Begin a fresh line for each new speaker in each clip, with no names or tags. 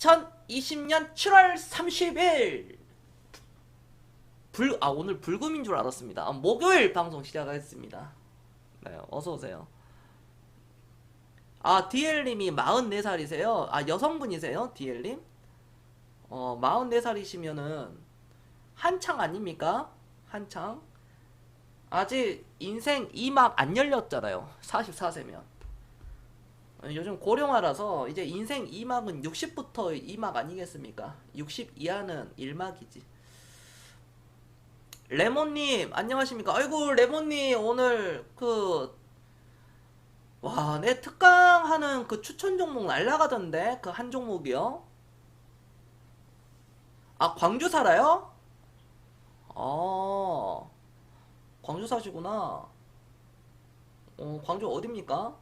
2020년 7월 30일 오늘 불금인 줄 알았습니다. 목요일 방송 시작하겠습니다. 네, 어서오세요. DL님이 44살이세요? 여성분이세요? DL님? 44살이시면은 한창 아닙니까? 한창? 아직 인생 2막 안 열렸잖아요. 44세면. 요즘 고령화라서 이제 인생 2막은 60부터 2막 아니겠습니까? 60 이하는 1막이지. 레몬님 안녕하십니까? 아이고 레몬님 오늘 내 특강하는 그 추천 종목 날라가던데 그 한 종목이요? 광주 살아요? 아 광주 사시구나. 광주 어딥니까?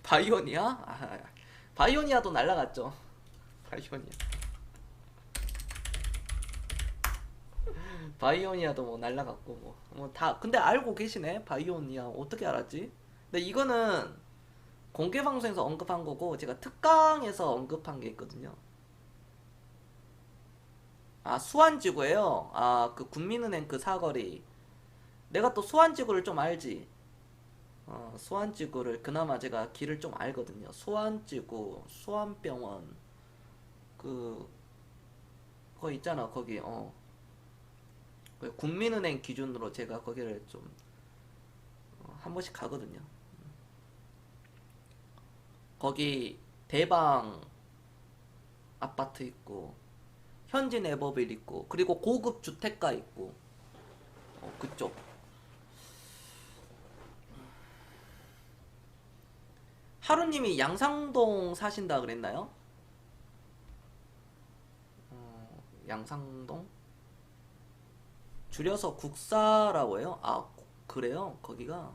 바이오니아? 바이오니아도 날라갔죠. 바이오니아. 바이오니아도 뭐 날라갔고 뭐 다 근데 알고 계시네. 바이오니아 어떻게 알았지? 근데 이거는 공개 방송에서 언급한 거고 제가 특강에서 언급한 게 있거든요. 수완지구예요. 그 국민은행 그 사거리. 내가 또 수완지구를 좀 알지. 수완지구를 그나마 제가 길을 좀 알거든요. 수완지구, 수완병원 그 거 있잖아 거기. 그 국민은행 기준으로 제가 거기를 좀 한 번씩 가거든요. 거기 대방 아파트 있고 현진 에버빌 있고 그리고 고급 주택가 있고 그쪽. 하루님이 양상동 사신다 그랬나요? 양상동? 줄여서 국사라고 해요? 그래요? 거기가?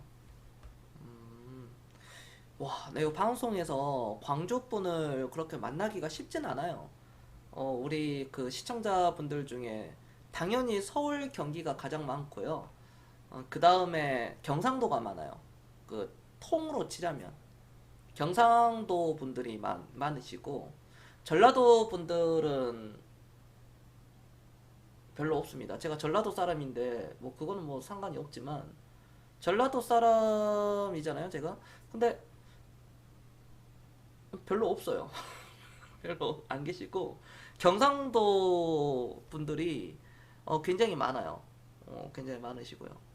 와, 내가 방송에서 광주분을 그렇게 만나기가 쉽진 않아요. 우리 그 시청자분들 중에 당연히 서울, 경기가 가장 많고요. 그 다음에 경상도가 많아요. 그 통으로 치자면 경상도 분들이 많으시고 전라도 분들은 별로 없습니다. 제가 전라도 사람인데 뭐 그거는 뭐 상관이 없지만 전라도 사람이잖아요, 제가. 근데 별로 없어요. 별로 안 계시고 경상도 분들이 굉장히 많아요. 굉장히 많으시고요.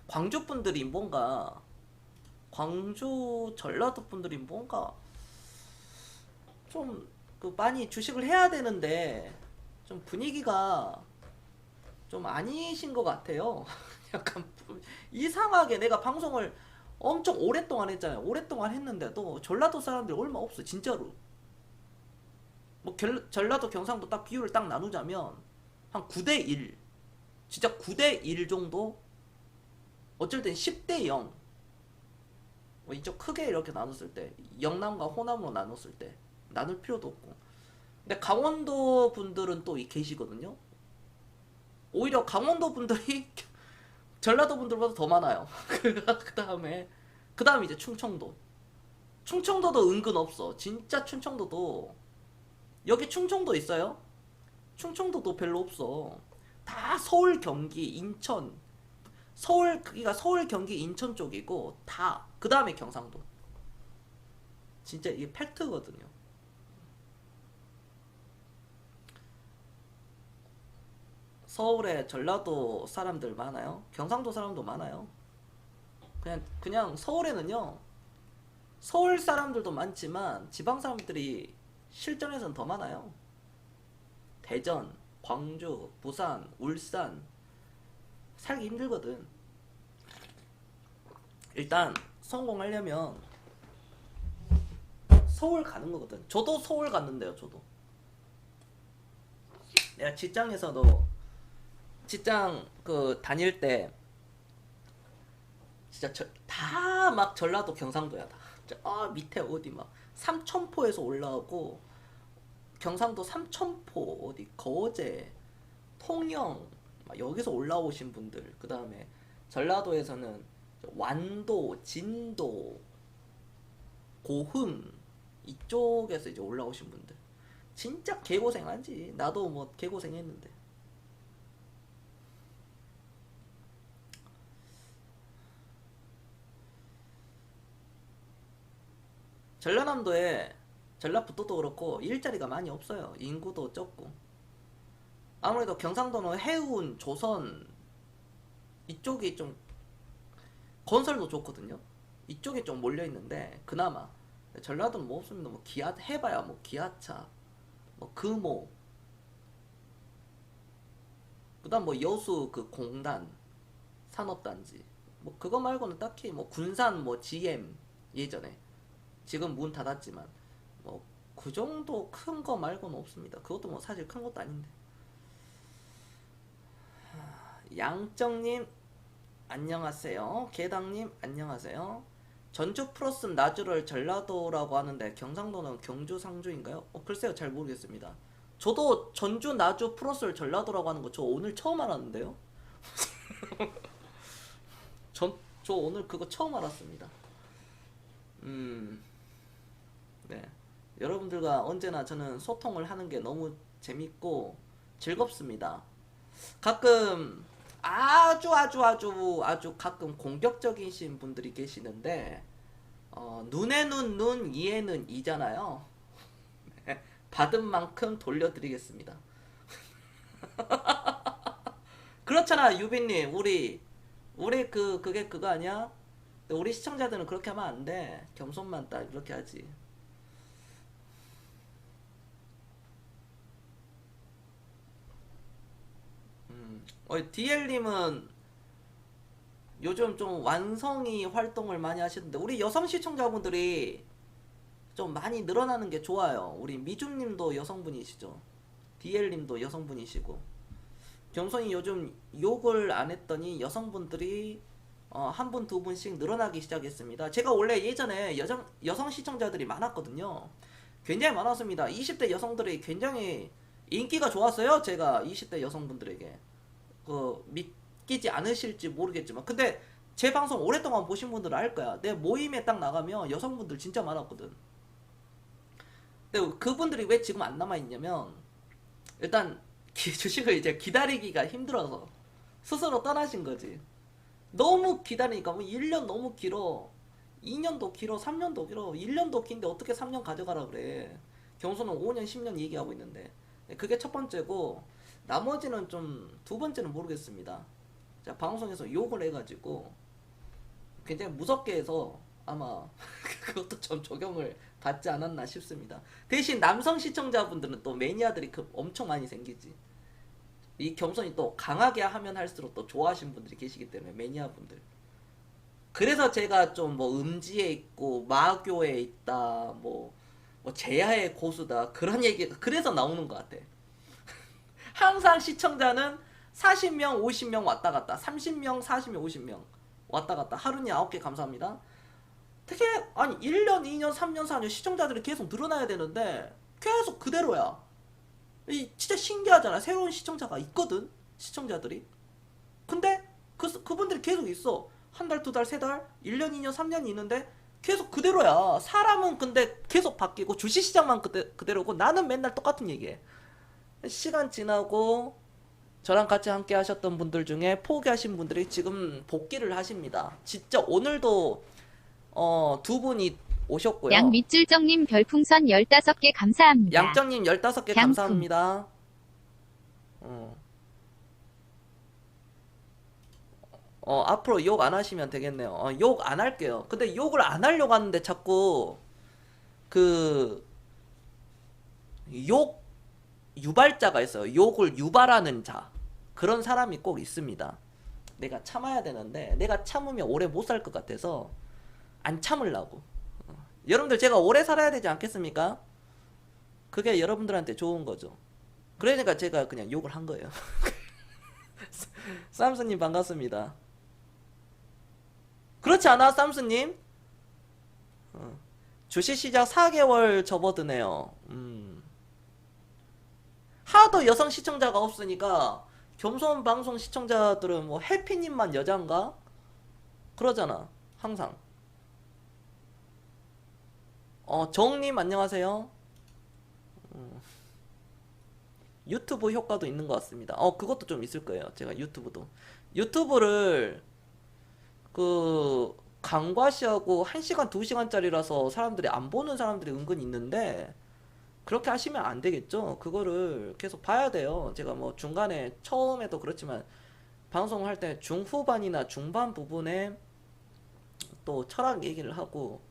광주 분들이 뭔가 광주 전라도 분들이 뭔가 좀 그 많이 주식을 해야 되는데 좀 분위기가 좀 아니신 것 같아요. 약간 이상하게 내가 방송을 엄청 오랫동안 했잖아요. 오랫동안 했는데도 전라도 사람들이 얼마 없어 진짜로. 뭐 전라도 경상도 딱 비율을 딱 나누자면 한 9대1, 진짜 9대1 정도. 어쩔 땐 10대 0. 뭐 이쪽 크게 이렇게 나눴을 때 영남과 호남으로 나눴을 때 나눌 필요도 없고. 근데 강원도 분들은 또 계시거든요. 오히려 강원도 분들이 전라도 분들보다 더 많아요. 그 다음에 이제 충청도. 충청도도 은근 없어. 진짜 충청도도. 여기 충청도 있어요? 충청도도 별로 없어. 다 서울, 경기, 인천. 그니까 서울, 경기, 인천 쪽이고, 다. 그 다음에 경상도. 진짜 이게 팩트거든요. 서울에 전라도 사람들 많아요. 경상도 사람도 많아요. 그냥 서울에는요. 서울 사람들도 많지만 지방 사람들이 실전에선 더 많아요. 대전, 광주, 부산, 울산 살기 힘들거든. 일단 성공하려면 서울 가는 거거든. 저도 서울 갔는데요. 저도 내가 직장에서도 직장 다닐 때 진짜 다 막 전라도 경상도야 다. 밑에 어디 막 삼천포에서 올라오고 경상도 삼천포 어디 거제 통영 막 여기서 올라오신 분들. 그 다음에 전라도에서는 완도, 진도, 고흥 이쪽에서 이제 올라오신 분들 진짜 개고생하지. 나도 뭐 개고생했는데. 전라남도에 전라북도도 그렇고 일자리가 많이 없어요. 인구도 적고. 아무래도 경상도는 해운, 조선 이쪽이 좀 건설도 좋거든요. 이쪽에 좀 몰려 있는데 그나마 전라도는 뭐 없습니다. 뭐 기아 해봐야 뭐 기아차, 뭐 금호, 그다음 뭐 여수 그 공단 산업단지 뭐 그거 말고는 딱히 뭐 군산 뭐 GM 예전에 지금 문 닫았지만 뭐 그 정도 큰 거 말고는 없습니다. 그것도 뭐 사실 큰 것도 아닌데. 양정님 안녕하세요. 개당님 안녕하세요. 전주 플러스 나주를 전라도라고 하는데 경상도는 경주 상주인가요? 글쎄요 잘 모르겠습니다. 저도 전주 나주 플러스를 전라도라고 하는 거 저 오늘 처음 알았는데요. 저 오늘 그거 처음 알았습니다. 네. 여러분들과 언제나 저는 소통을 하는 게 너무 재밌고 즐겁습니다. 가끔 아주 가끔 공격적이신 분들이 계시는데 눈에는 눈, 이에는 이잖아요. 받은 만큼 돌려드리겠습니다. 그렇잖아 유빈님. 우리 그게 그거 아니야? 우리 시청자들은 그렇게 하면 안 돼. 겸손만 딱 이렇게 하지. DL님은 요즘 좀 완성이 활동을 많이 하시는데 우리 여성 시청자분들이 좀 많이 늘어나는 게 좋아요. 우리 미주님도 여성분이시죠. DL님도 여성분이시고 겸손이 요즘 욕을 안 했더니 여성분들이 한 분, 두 분씩 늘어나기 시작했습니다. 제가 원래 예전에 여성 시청자들이 많았거든요. 굉장히 많았습니다. 20대 여성들이 굉장히 인기가 좋았어요. 제가 20대 여성분들에게. 믿기지 않으실지 모르겠지만 근데 제 방송 오랫동안 보신 분들은 알 거야. 내 모임에 딱 나가면 여성분들 진짜 많았거든. 근데 그분들이 왜 지금 안 남아있냐면 일단 주식을 이제 기다리기가 힘들어서 스스로 떠나신 거지. 너무 기다리니까 뭐 1년 너무 길어, 2년도 길어, 3년도 길어. 1년도 긴데 어떻게 3년 가져가라 그래. 경수는 5년 10년 얘기하고 있는데. 그게 첫 번째고 나머지는 좀 두 번째는 모르겠습니다. 자, 방송에서 욕을 해가지고 굉장히 무섭게 해서 아마 그것도 좀 적용을 받지 않았나 싶습니다. 대신 남성 시청자분들은 또 매니아들이 엄청 많이 생기지. 이 겸손이 또 강하게 하면 할수록 또 좋아하시는 분들이 계시기 때문에 매니아분들. 그래서 제가 좀 뭐 음지에 있고 마교에 있다 뭐 제야의 고수다 그런 얘기가 그래서 나오는 것 같아. 항상 시청자는 40명 50명 왔다 갔다 30명 40명 50명 왔다 갔다 하루니 9개 감사합니다. 되게 아니 1년 2년 3년 4년 시청자들이 계속 늘어나야 되는데 계속 그대로야. 진짜 신기하잖아. 새로운 시청자가 있거든 시청자들이. 근데 그분들이 계속 있어. 한 달, 두 달, 세 달, 1년, 2년, 3년이 있는데 계속 그대로야. 사람은 근데 계속 바뀌고 주식시장만 그대로고 나는 맨날 똑같은 얘기해. 시간 지나고 저랑 같이 함께 하셨던 분들 중에 포기하신 분들이 지금 복귀를 하십니다. 진짜 오늘도 두 분이 오셨고요.
양밑줄정님 별풍선 15개 감사합니다.
양정님 15개 감사합니다. 앞으로 욕 안 하시면 되겠네요. 욕 안 할게요. 근데 욕을 안 하려고 하는데 자꾸 욕 유발자가 있어요. 욕을 유발하는 자. 그런 사람이 꼭 있습니다. 내가 참아야 되는데 내가 참으면 오래 못 살 것 같아서 안 참으려고. 여러분들 제가 오래 살아야 되지 않겠습니까? 그게 여러분들한테 좋은 거죠. 그러니까 제가 그냥 욕을 한 거예요. 쌈스님 반갑습니다. 그렇지 않아 쌈스님? 주식시장 4개월 접어드네요. 하도 여성 시청자가 없으니까 겸손 방송 시청자들은 뭐 해피님만 여잔가? 그러잖아 항상. 정님 안녕하세요. 유튜브 효과도 있는 것 같습니다. 그것도 좀 있을 거예요. 제가 유튜브를 그 강과시하고 1시간 2시간짜리라서 사람들이 안 보는 사람들이 은근 있는데, 그렇게 하시면 안 되겠죠. 그거를 계속 봐야 돼요. 제가 뭐 중간에 처음에도 그렇지만 방송할 때 중후반이나 중반 부분에 또 철학 얘기를 하고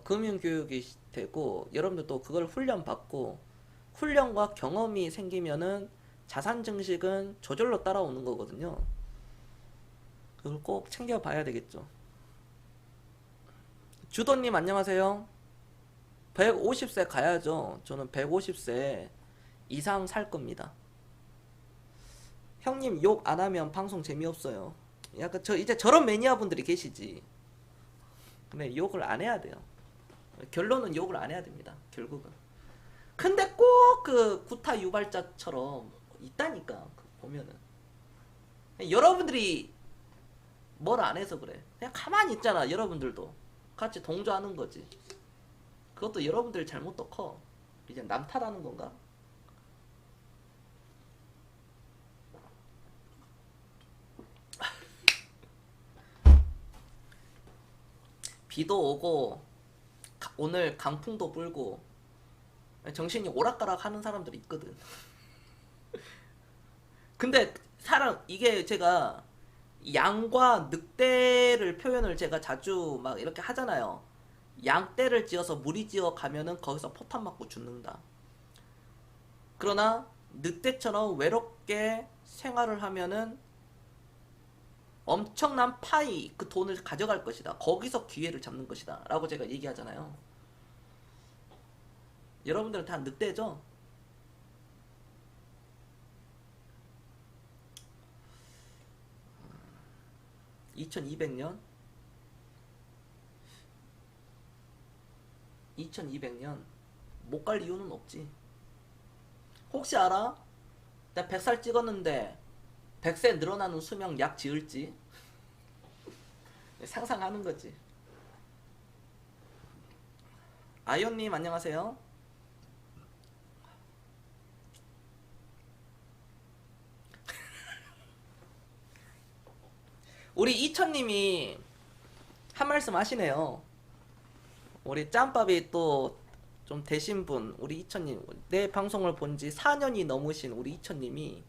금융교육이 되고, 여러분들도 그걸 훈련받고 훈련과 경험이 생기면은 자산 증식은 저절로 따라오는 거거든요. 그걸 꼭 챙겨봐야 되겠죠. 주도님 안녕하세요. 150세 가야죠. 저는 150세 이상 살 겁니다. 형님 욕 안 하면 방송 재미없어요. 약간 이제 저런 매니아 분들이 계시지. 근데 욕을 안 해야 돼요. 결론은 욕을 안 해야 됩니다. 결국은. 근데 꼭 그 구타 유발자처럼 있다니까. 보면은 여러분들이 뭘 안 해서 그래. 그냥 가만히 있잖아. 여러분들도 같이 동조하는 거지. 그것도 여러분들 잘못도 커. 이제 남 탓하는 건가? 비도 오고 오늘 강풍도 불고 정신이 오락가락 하는 사람들이 있거든. 근데 이게 제가 양과 늑대를 표현을 제가 자주 막 이렇게 하잖아요. 양떼를 지어서 무리지어 가면은 거기서 포탄 맞고 죽는다. 그러나 늑대처럼 외롭게 생활을 하면은 엄청난 파이, 그 돈을 가져갈 것이다. 거기서 기회를 잡는 것이다 라고 제가 얘기하잖아요. 여러분들은 다 늑대죠? 2200년? 2200년 못 갈 이유는 없지. 혹시 알아? 내가 100살 찍었는데 100세 늘어나는 수명 약 지을지? 상상하는 거지. 아이언님 안녕하세요. 우리 이천님이 한 말씀 하시네요. 우리 짬밥이 또 좀 되신 분, 우리 이천님, 내 방송을 본 지 4년이 넘으신 우리 이천님이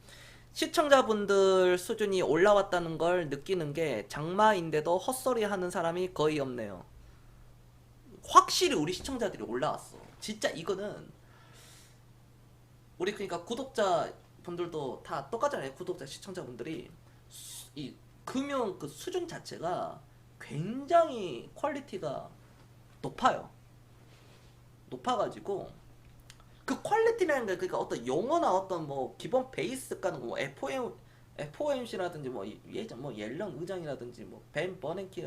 시청자분들 수준이 올라왔다는 걸 느끼는 게 장마인데도 헛소리 하는 사람이 거의 없네요. 확실히 우리 시청자들이 올라왔어. 진짜 이거는 우리 그러니까 구독자 분들도 다 똑같잖아요. 구독자 시청자분들이 이 금융 그 수준 자체가 굉장히 퀄리티가 높아요. 높아가지고 그 퀄리티라는 게 그러니까 어떤 용어나 어떤 뭐 기본 베이스 가는 뭐 FOMC라든지 뭐 예전 뭐 옐런 의장이라든지 뭐 벤 버냉키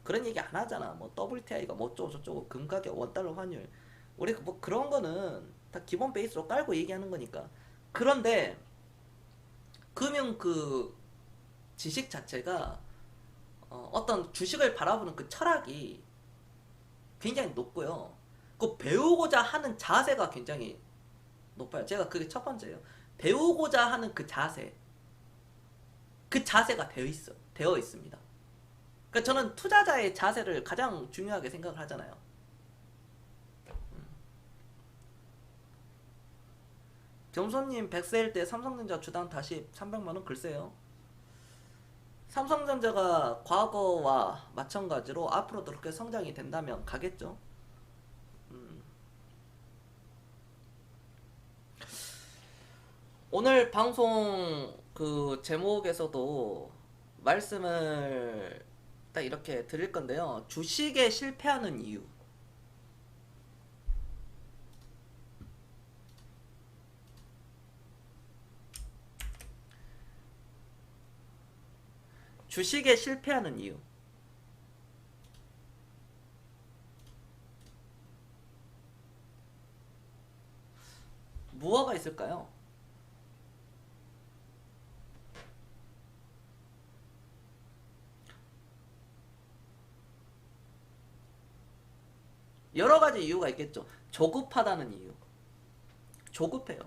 그런 얘기 안 하잖아. 뭐 WTI가 뭐 어쩌고 저쩌고 금가격 원달러 환율 우리 뭐 그런 거는 다 기본 베이스로 깔고 얘기하는 거니까. 그런데 금융 그 지식 자체가 어떤 주식을 바라보는 그 철학이 굉장히 높고요. 그 배우고자 하는 자세가 굉장히 높아요. 제가 그게 첫 번째예요. 배우고자 하는 그 자세. 그 자세가 되어 있습니다. 그러니까 저는 투자자의 자세를 가장 중요하게 생각을 하잖아요. 경선님 100세일 때 삼성전자 주당 다시 300만원 글쎄요. 삼성전자가 과거와 마찬가지로 앞으로도 그렇게 성장이 된다면 가겠죠. 오늘 방송 그 제목에서도 말씀을 딱 이렇게 드릴 건데요. 주식에 실패하는 이유. 주식에 실패하는 이유. 무엇가 있을까요? 여러 가지 이유가 있겠죠. 조급하다는 이유. 조급해요.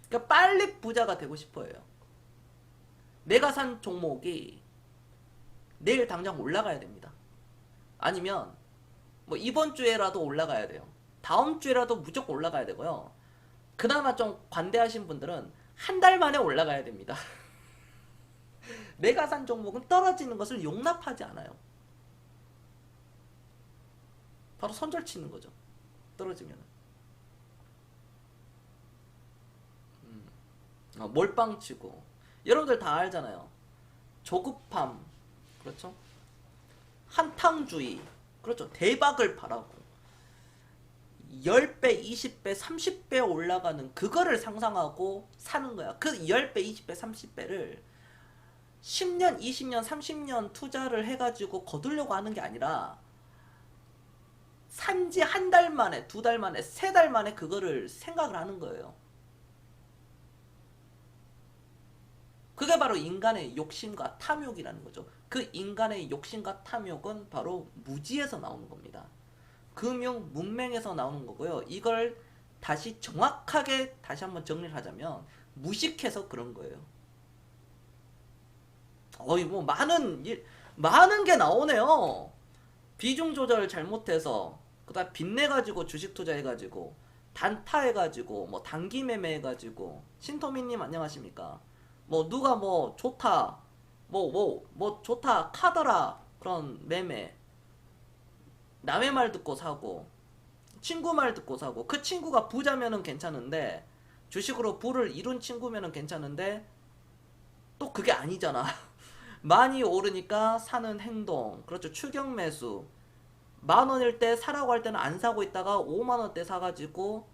그러니까 빨리 부자가 되고 싶어요. 내가 산 종목이 내일 당장 올라가야 됩니다. 아니면 뭐 이번 주에라도 올라가야 돼요. 다음 주에라도 무조건 올라가야 되고요. 그나마 좀 관대하신 분들은 한 달 만에 올라가야 됩니다. 내가 산 종목은 떨어지는 것을 용납하지 않아요. 바로 손절 치는 거죠. 떨어지면은. 몰빵 치고. 여러분들 다 알잖아요. 조급함. 그렇죠? 한탕주의. 그렇죠. 대박을 바라고. 10배, 20배, 30배 올라가는 그거를 상상하고 사는 거야. 그 10배, 20배, 30배를 10년, 20년, 30년 투자를 해가지고 거두려고 하는 게 아니라 산지 한 달 만에, 두 달 만에, 세 달 만에 그거를 생각을 하는 거예요. 그게 바로 인간의 욕심과 탐욕이라는 거죠. 그 인간의 욕심과 탐욕은 바로 무지에서 나오는 겁니다. 금융, 문맹에서 나오는 거고요. 이걸 다시 정확하게 다시 한번 정리를 하자면 무식해서 그런 거예요. 뭐 많은 게 나오네요. 비중 조절 잘못해서 그다음 빚내가지고 주식 투자해가지고 단타해가지고 뭐 단기 매매해가지고 신토미님 안녕하십니까? 뭐 누가 뭐 좋다 뭐 좋다 카더라 그런 매매 남의 말 듣고 사고 친구 말 듣고 사고 그 친구가 부자면은 괜찮은데 주식으로 부를 이룬 친구면은 괜찮은데 또 그게 아니잖아. 많이 오르니까 사는 행동 그렇죠. 추격 매수 10,000원일 때 사라고 할 때는 안 사고 있다가 50,000원대 사가지고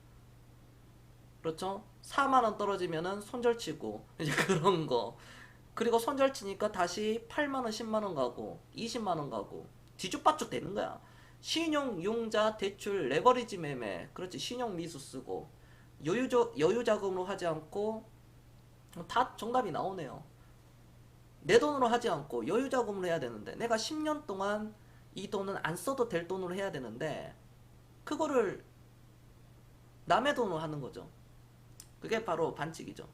그렇죠. 40,000원 떨어지면은 손절치고 이제 그런 거 그리고 손절치니까 다시 80,000원 10만원 가고 20만원 가고 뒤죽박죽 되는 거야. 신용 융자 대출 레버리지 매매 그렇지. 신용 미수 쓰고 여유 자금으로 하지 않고 다 정답이 나오네요. 내 돈으로 하지 않고 여유 자금으로 해야 되는데 내가 10년 동안 이 돈은 안 써도 될 돈으로 해야 되는데 그거를 남의 돈으로 하는 거죠. 그게 바로 반칙이죠.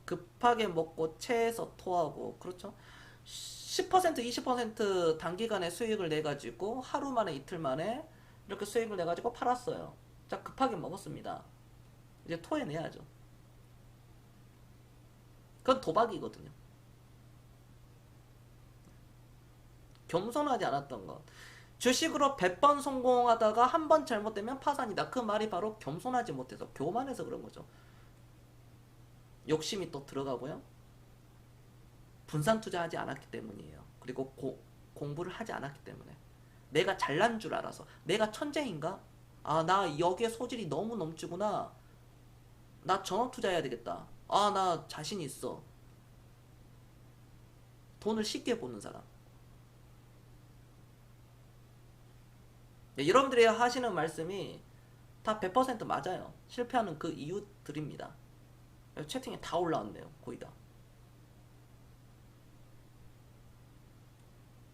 급하게 먹고 체해서 토하고 그렇죠. 10% 20% 단기간에 수익을 내가지고 하루 만에 이틀 만에 이렇게 수익을 내가지고 팔았어요. 자 급하게 먹었습니다. 이제 토해내야죠. 그건 도박이거든요. 겸손하지 않았던 것. 주식으로 100번 성공하다가 한 번 잘못되면 파산이다. 그 말이 바로 겸손하지 못해서 교만해서 그런 거죠. 욕심이 또 들어가고요. 분산 투자하지 않았기 때문이에요. 그리고 공부를 하지 않았기 때문에. 내가 잘난 줄 알아서. 내가 천재인가? 아, 나 여기에 소질이 너무 넘치구나. 나 전업 투자해야 되겠다. 아, 나 자신 있어. 돈을 쉽게 보는 사람. 네, 여러분들이 하시는 말씀이 다 100% 맞아요. 실패하는 그 이유들입니다. 채팅에 다 올라왔네요. 거의 다.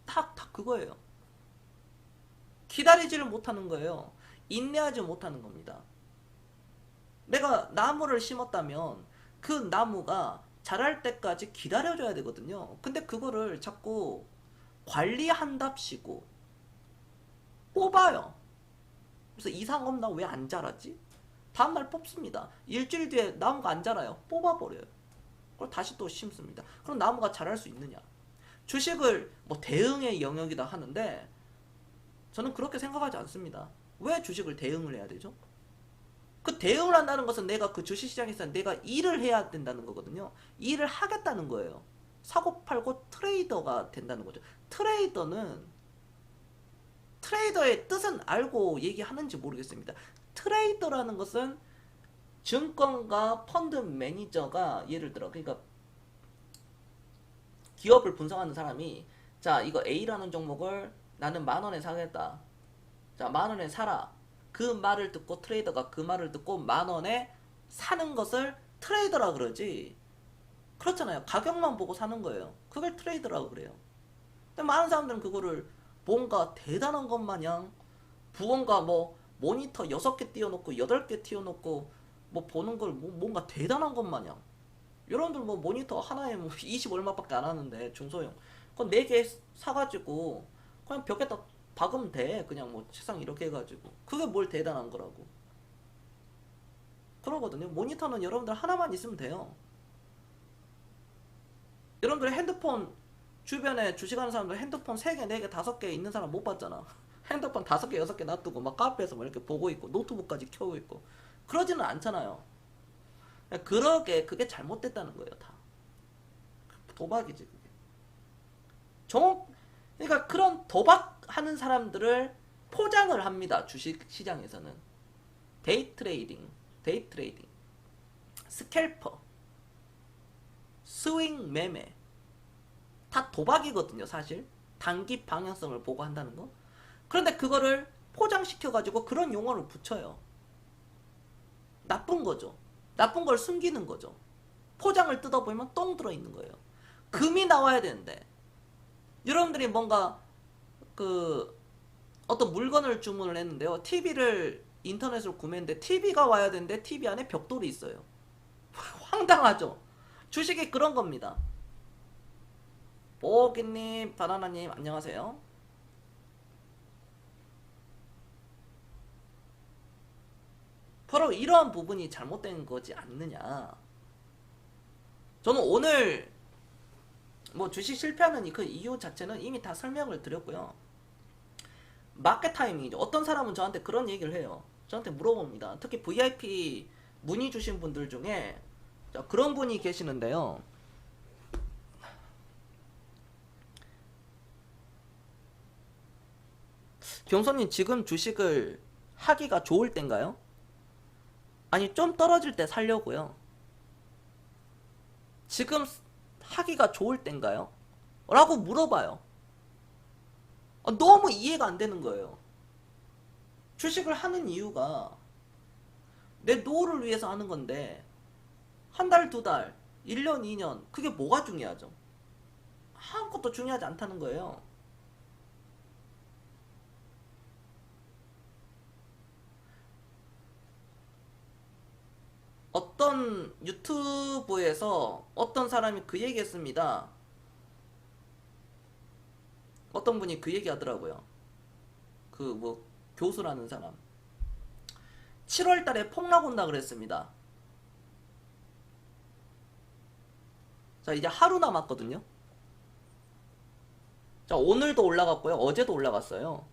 다 그거예요. 기다리지를 못하는 거예요. 인내하지 못하는 겁니다. 내가 나무를 심었다면 그 나무가 자랄 때까지 기다려줘야 되거든요. 근데 그거를 자꾸 관리한답시고 뽑아요. 그래서 이상 없나? 왜 안 자라지? 다음날 뽑습니다. 일주일 뒤에 나무가 안 자라요. 뽑아버려요. 그걸 다시 또 심습니다. 그럼 나무가 자랄 수 있느냐? 주식을 뭐 대응의 영역이다 하는데 저는 그렇게 생각하지 않습니다. 왜 주식을 대응을 해야 되죠? 그 대응을 한다는 것은 내가 그 주식시장에서 내가 일을 해야 된다는 거거든요. 일을 하겠다는 거예요. 사고 팔고 트레이더가 된다는 거죠. 트레이더의 뜻은 알고 얘기하는지 모르겠습니다. 트레이더라는 것은 증권가 펀드 매니저가 예를 들어 그러니까 기업을 분석하는 사람이 자 이거 A라는 종목을 나는 10,000원에 사겠다. 자 10,000원에 사라. 그 말을 듣고 트레이더가 그 말을 듣고 10,000원에 사는 것을 트레이더라 그러지. 그렇잖아요. 가격만 보고 사는 거예요. 그걸 트레이더라고 그래요. 근데 많은 사람들은 그거를 뭔가 대단한 것 마냥 무언가 뭐 모니터 6개 띄워놓고 8개 띄워놓고 뭐 보는 걸 뭔가 대단한 것 마냥 여러분들 뭐 모니터 하나에 뭐 20 얼마밖에 안 하는데 중소형 그건 4개 사가지고 그냥 벽에다 박으면 돼. 그냥 뭐 책상 이렇게 해가지고 그게 뭘 대단한 거라고 그러거든요. 모니터는 여러분들 하나만 있으면 돼요. 여러분들 핸드폰 주변에 주식하는 사람들 핸드폰 3개, 4개, 5개 있는 사람 못 봤잖아. 핸드폰 5개, 6개 놔두고 막 카페에서 막 이렇게 보고 있고 노트북까지 켜고 있고 그러지는 않잖아요. 그게 잘못됐다는 거예요. 다 도박이지 그게. 그러니까 그런 도박하는 사람들을 포장을 합니다. 주식 시장에서는 데이 트레이딩, 스캘퍼, 스윙 매매 다 도박이거든요. 사실 단기 방향성을 보고 한다는 거. 그런데 그거를 포장시켜가지고 그런 용어를 붙여요. 나쁜 거죠. 나쁜 걸 숨기는 거죠. 포장을 뜯어보면 똥 들어있는 거예요. 금이 나와야 되는데 여러분들이 뭔가 그 어떤 물건을 주문을 했는데요. TV를 인터넷으로 구매했는데 TV가 와야 되는데 TV 안에 벽돌이 있어요. 황당하죠. 주식이 그런 겁니다. 보기님, 바나나님 안녕하세요. 바로 이러한 부분이 잘못된 거지 않느냐. 저는 오늘 뭐 주식 실패하는 그 이유 자체는 이미 다 설명을 드렸고요. 마켓 타이밍이죠. 어떤 사람은 저한테 그런 얘기를 해요. 저한테 물어봅니다. 특히 VIP 문의 주신 분들 중에 그런 분이 계시는데요. 경선님 지금 주식을 하기가 좋을 땐가요? 아니 좀 떨어질 때 살려고요. 지금 하기가 좋을 땐가요? 라고 물어봐요. 너무 이해가 안 되는 거예요. 주식을 하는 이유가 내 노후를 위해서 하는 건데 한 달, 2달, 1년, 2년 그게 뭐가 중요하죠? 아무것도 중요하지 않다는 거예요. 어떤 유튜브에서 어떤 사람이 그 얘기 했습니다. 어떤 분이 그 얘기 하더라고요. 그 뭐 교수라는 사람. 7월 달에 폭락 온다 그랬습니다. 자, 이제 하루 남았거든요. 자, 오늘도 올라갔고요. 어제도 올라갔어요.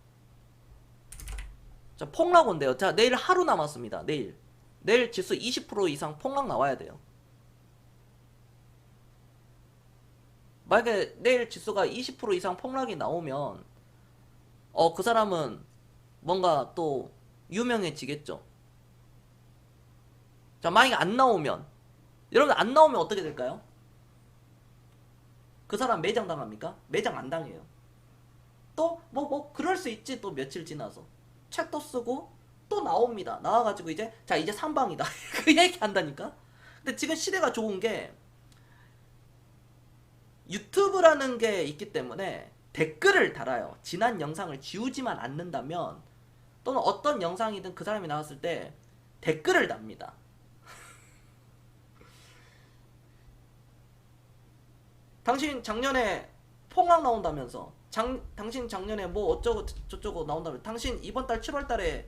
자, 폭락 온대요. 자, 내일 하루 남았습니다. 내일 지수 20% 이상 폭락 나와야 돼요. 만약에 내일 지수가 20% 이상 폭락이 나오면 그 사람은 뭔가 또 유명해지겠죠. 자, 만약에 안 나오면 여러분 안 나오면 어떻게 될까요? 그 사람 매장 당합니까? 매장 안 당해요. 또 뭐 그럴 수 있지. 또 며칠 지나서 책도 쓰고 또 나옵니다. 나와가지고 이제 자 이제 삼방이다 그 얘기 한다니까. 근데 지금 시대가 좋은 게 유튜브라는 게 있기 때문에 댓글을 달아요. 지난 영상을 지우지만 않는다면 또는 어떤 영상이든 그 사람이 나왔을 때 댓글을 답니다. 당신 작년에 폭락 나온다면서 당신 작년에 뭐 어쩌고 저쩌고 나온다면서 당신 이번 달 7월달에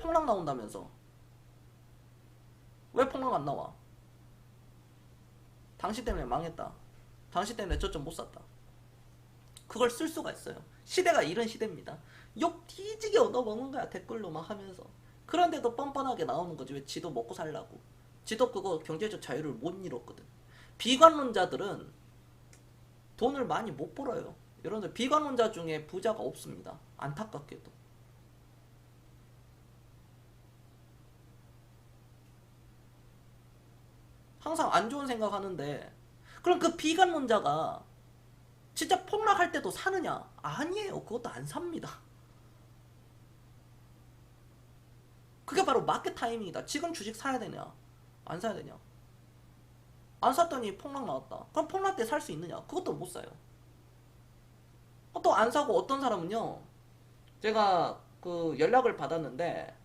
폭락 나온다면서 왜 폭락 안 나와? 당신 때문에 망했다. 당신 때문에 저점 못 샀다. 그걸 쓸 수가 있어요. 시대가 이런 시대입니다. 욕 뒤지게 얻어먹는 거야. 댓글로 막 하면서. 그런데도 뻔뻔하게 나오는 거지. 왜 지도 먹고 살라고. 지도 그거 경제적 자유를 못 이뤘거든. 비관론자들은 돈을 많이 못 벌어요. 여러분들 비관론자 중에 부자가 없습니다. 안타깝게도. 항상 안 좋은 생각하는데 그럼 그 비관론자가 진짜 폭락할 때도 사느냐? 아니에요. 그것도 안 삽니다. 그게 바로 마켓 타이밍이다. 지금 주식 사야 되냐? 안 사야 되냐? 안 샀더니 폭락 나왔다. 그럼 폭락 때 살 수 있느냐? 그것도 못 사요. 또 안 사고 어떤 사람은요. 제가 그 연락을 받았는데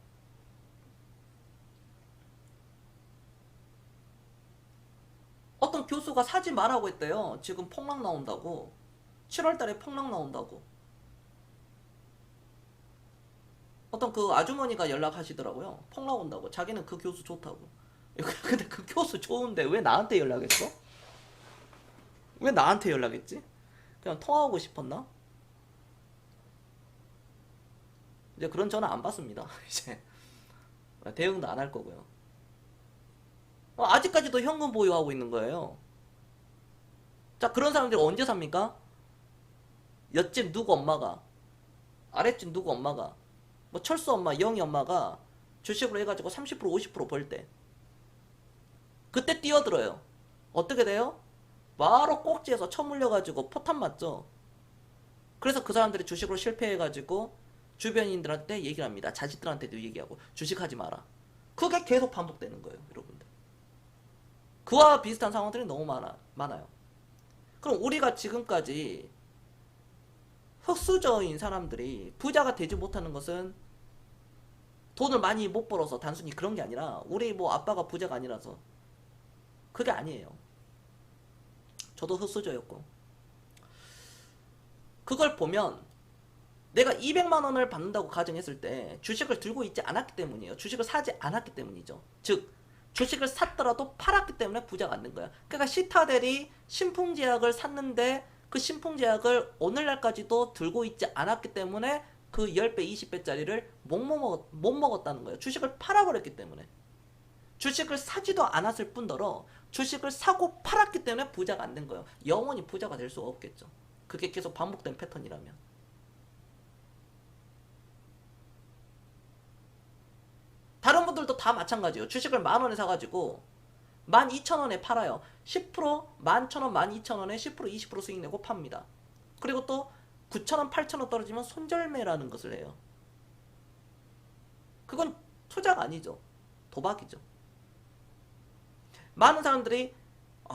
어떤 교수가 사지 말라고 했대요. 지금 폭락 나온다고. 7월 달에 폭락 나온다고. 어떤 그 아주머니가 연락하시더라고요. 폭락 온다고. 자기는 그 교수 좋다고. 근데 그 교수 좋은데 왜 나한테 연락했어? 왜 나한테 연락했지? 그냥 통화하고 싶었나? 이제 그런 전화 안 받습니다. 이제 대응도 안 할 거고요. 아직까지도 현금 보유하고 있는 거예요. 자, 그런 사람들이 언제 삽니까? 옆집 누구 엄마가, 아랫집 누구 엄마가, 뭐 철수 엄마, 영희 엄마가 주식으로 해가지고 30% 50%벌 때, 그때 뛰어들어요. 어떻게 돼요? 바로 꼭지에서 쳐물려가지고 포탄 맞죠. 그래서 그 사람들이 주식으로 실패해가지고 주변인들한테 얘기를 합니다. 자식들한테도 얘기하고 주식하지 마라. 그게 계속 반복되는 거예요, 여러분들. 그와 비슷한 상황들이 너무 많아요. 그럼 우리가 지금까지 흑수저인 사람들이 부자가 되지 못하는 것은 돈을 많이 못 벌어서 단순히 그런 게 아니라 우리 뭐 아빠가 부자가 아니라서 그게 아니에요. 저도 흑수저였고. 그걸 보면 내가 200만 원을 받는다고 가정했을 때 주식을 들고 있지 않았기 때문이에요. 주식을 사지 않았기 때문이죠. 즉 주식을 샀더라도 팔았기 때문에 부자가 안 된 거야. 그러니까 시타델이 신풍제약을 샀는데 그 신풍제약을 오늘날까지도 들고 있지 않았기 때문에 그 10배, 20배짜리를 못 먹었다는 거예요. 주식을 팔아버렸기 때문에. 주식을 사지도 않았을 뿐더러 주식을 사고 팔았기 때문에 부자가 안 된 거예요. 영원히 부자가 될 수가 없겠죠. 그게 계속 반복된 패턴이라면. 다른 분들도 다 마찬가지예요. 주식을 10,000원에 사가지고 12,000원에 팔아요. 10%, 11,000원, 12,000원에 10%, 20% 수익 내고 팝니다. 그리고 또 9,000원, 8,000원 떨어지면 손절매라는 것을 해요. 그건 투자가 아니죠. 도박이죠. 많은 사람들이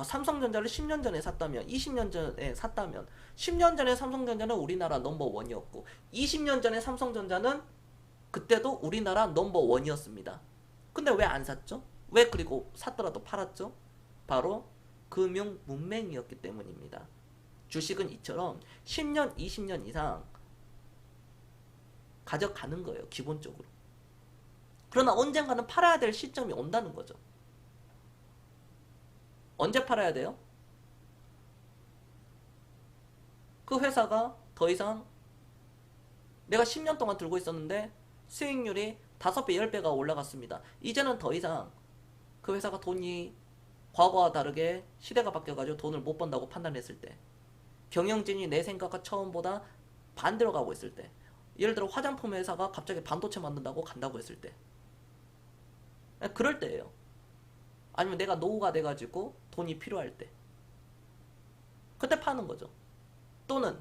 삼성전자를 10년 전에 샀다면, 20년 전에 샀다면, 10년 전에 삼성전자는 우리나라 넘버원이었고 20년 전에 삼성전자는 그때도 우리나라 넘버원이었습니다. 근데 왜 안 샀죠? 왜 그리고 샀더라도 팔았죠? 바로 금융 문맹이었기 때문입니다. 주식은 이처럼 10년, 20년 이상 가져가는 거예요. 기본적으로. 그러나 언젠가는 팔아야 될 시점이 온다는 거죠. 언제 팔아야 돼요? 그 회사가 더 이상 내가 10년 동안 들고 있었는데 수익률이 5배, 10배가 올라갔습니다. 이제는 더 이상 그 회사가 돈이 과거와 다르게 시대가 바뀌어가지고 돈을 못 번다고 판단했을 때, 경영진이 내 생각과 처음보다 반대로 가고 있을 때, 예를 들어 화장품 회사가 갑자기 반도체 만든다고 간다고 했을 때, 그럴 때예요. 아니면 내가 노후가 돼가지고 돈이 필요할 때, 그때 파는 거죠. 또는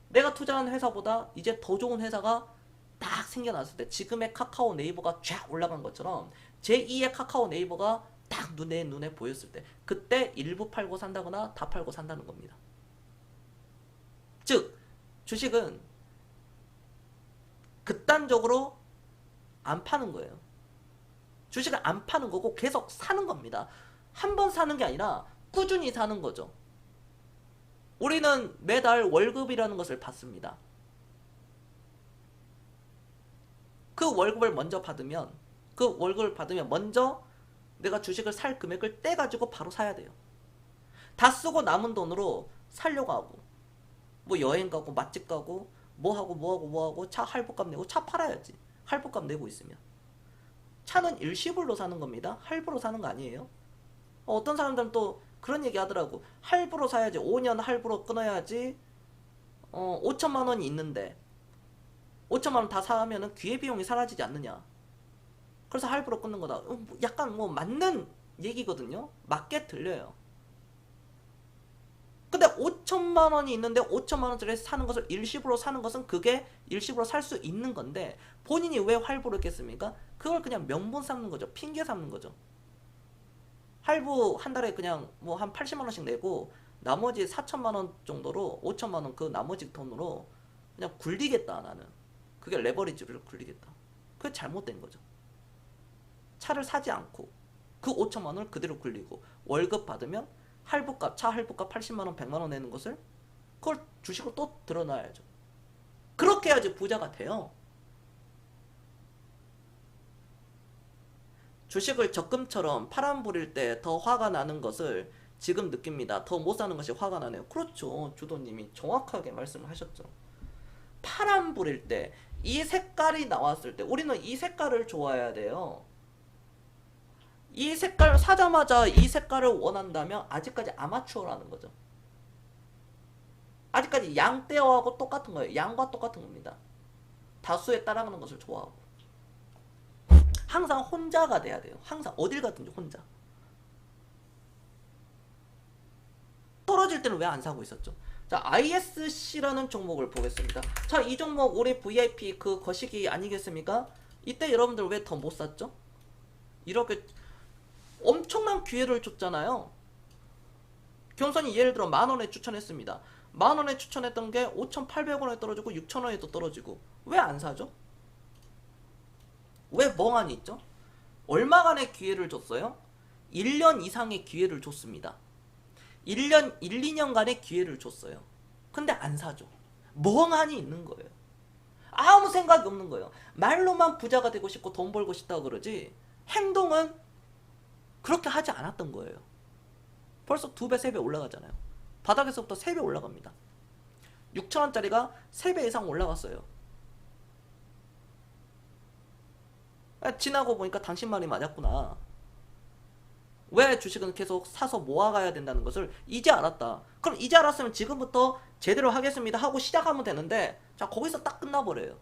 내가 투자한 회사보다 이제 더 좋은 회사가 딱 생겨났을 때, 지금의 카카오 네이버가 쫙 올라간 것처럼 제2의 카카오 네이버가 딱 내 눈에 보였을 때, 그때 일부 팔고 산다거나 다 팔고 산다는 겁니다. 즉 주식은 극단적으로 안 파는 거예요. 주식을 안 파는 거고 계속 사는 겁니다. 한 번 사는 게 아니라 꾸준히 사는 거죠. 우리는 매달 월급이라는 것을 받습니다. 그 월급을 먼저 받으면, 그 월급을 받으면 먼저 내가 주식을 살 금액을 떼가지고 바로 사야 돼요. 다 쓰고 남은 돈으로 살려고 하고, 뭐 여행 가고 맛집 가고 뭐하고 차 할부값 내고, 차 팔아야지. 할부값 내고 있으면. 차는 일시불로 사는 겁니다. 할부로 사는 거 아니에요. 어떤 사람들은 또 그런 얘기 하더라고. 할부로 사야지. 5년 할부로 끊어야지. 5천만 원이 있는데 5천만 원 다 사면은 기회비용이 사라지지 않느냐. 그래서 할부로 끊는 거다. 약간 뭐 맞는 얘기거든요. 맞게 들려요. 근데 5천만 원이 있는데 5천만 원짜리 사는 것을 일시불로 사는 것은 그게 일시불로 살 수 있는 건데, 본인이 왜 할부를 했겠습니까? 그걸 그냥 명분 삼는 거죠. 핑계 삼는 거죠. 할부 한 달에 그냥 뭐 한 80만 원씩 내고 나머지 4천만 원 정도로 5천만 원 그 나머지 돈으로 그냥 굴리겠다 나는. 그게 레버리지를 굴리겠다. 그게 잘못된 거죠. 차를 사지 않고 그 5천만 원을 그대로 굴리고 월급 받으면 할부값, 차 할부값 80만 원, 100만 원 내는 것을 그걸 주식으로 또 들어놔야죠. 그렇게 해야지 부자가 돼요. 주식을 적금처럼 파란 불일 때 더 화가 나는 것을 지금 느낍니다. 더 못 사는 것이 화가 나네요. 그렇죠. 주도님이 정확하게 말씀을 하셨죠. 파란 불일 때, 이 색깔이 나왔을 때 우리는 이 색깔을 좋아해야 돼요. 이 색깔 사자마자 이 색깔을 원한다면 아직까지 아마추어라는 거죠. 아직까지 양떼어하고 똑같은 거예요. 양과 똑같은 겁니다. 다수에 따라가는 것을 좋아하고 항상 혼자가 돼야 돼요. 항상 어딜 가든지 혼자. 떨어질 때는 왜 안 사고 있었죠? 자, ISC라는 종목을 보겠습니다. 자, 이 종목 올해 VIP 그 거시기 아니겠습니까? 이때 여러분들 왜 더 못 샀죠? 이렇게 엄청난 기회를 줬잖아요. 경선이 예를 들어 10,000원에 추천했습니다. 10,000원에 추천했던 게 5,800원에 떨어지고 6,000원에도 떨어지고 왜 안 사죠? 왜 멍하니 있죠? 얼마간의 기회를 줬어요? 1년 이상의 기회를 줬습니다. 1년, 1, 2년간의 기회를 줬어요. 근데 안 사죠. 멍하니 있는 거예요. 아무 생각이 없는 거예요. 말로만 부자가 되고 싶고 돈 벌고 싶다고 그러지 행동은 그렇게 하지 않았던 거예요. 벌써 2배, 3배 올라가잖아요. 바닥에서부터 3배 올라갑니다. 6,000원짜리가 3배 이상 올라갔어요. 지나고 보니까 당신 말이 맞았구나. 왜 주식은 계속 사서 모아가야 된다는 것을 이제 알았다. 그럼 이제 알았으면 지금부터 제대로 하겠습니다 하고 시작하면 되는데 자 거기서 딱 끝나버려요.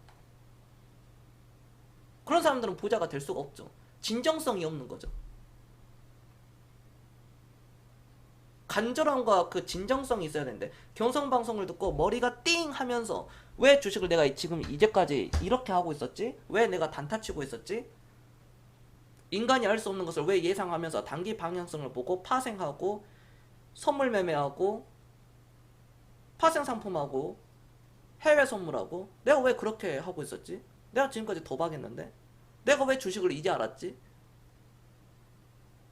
그런 사람들은 부자가 될 수가 없죠. 진정성이 없는 거죠. 간절함과 그 진정성이 있어야 되는데 경성방송을 듣고 머리가 띵 하면서 왜 주식을 내가 지금 이제까지 이렇게 하고 있었지? 왜 내가 단타 치고 있었지? 인간이 알 수 없는 것을 왜 예상하면서 단기 방향성을 보고 파생하고 선물 매매하고 파생 상품하고 해외 선물하고 내가 왜 그렇게 하고 있었지? 내가 지금까지 도박했는데 내가 왜 주식을 이제 알았지?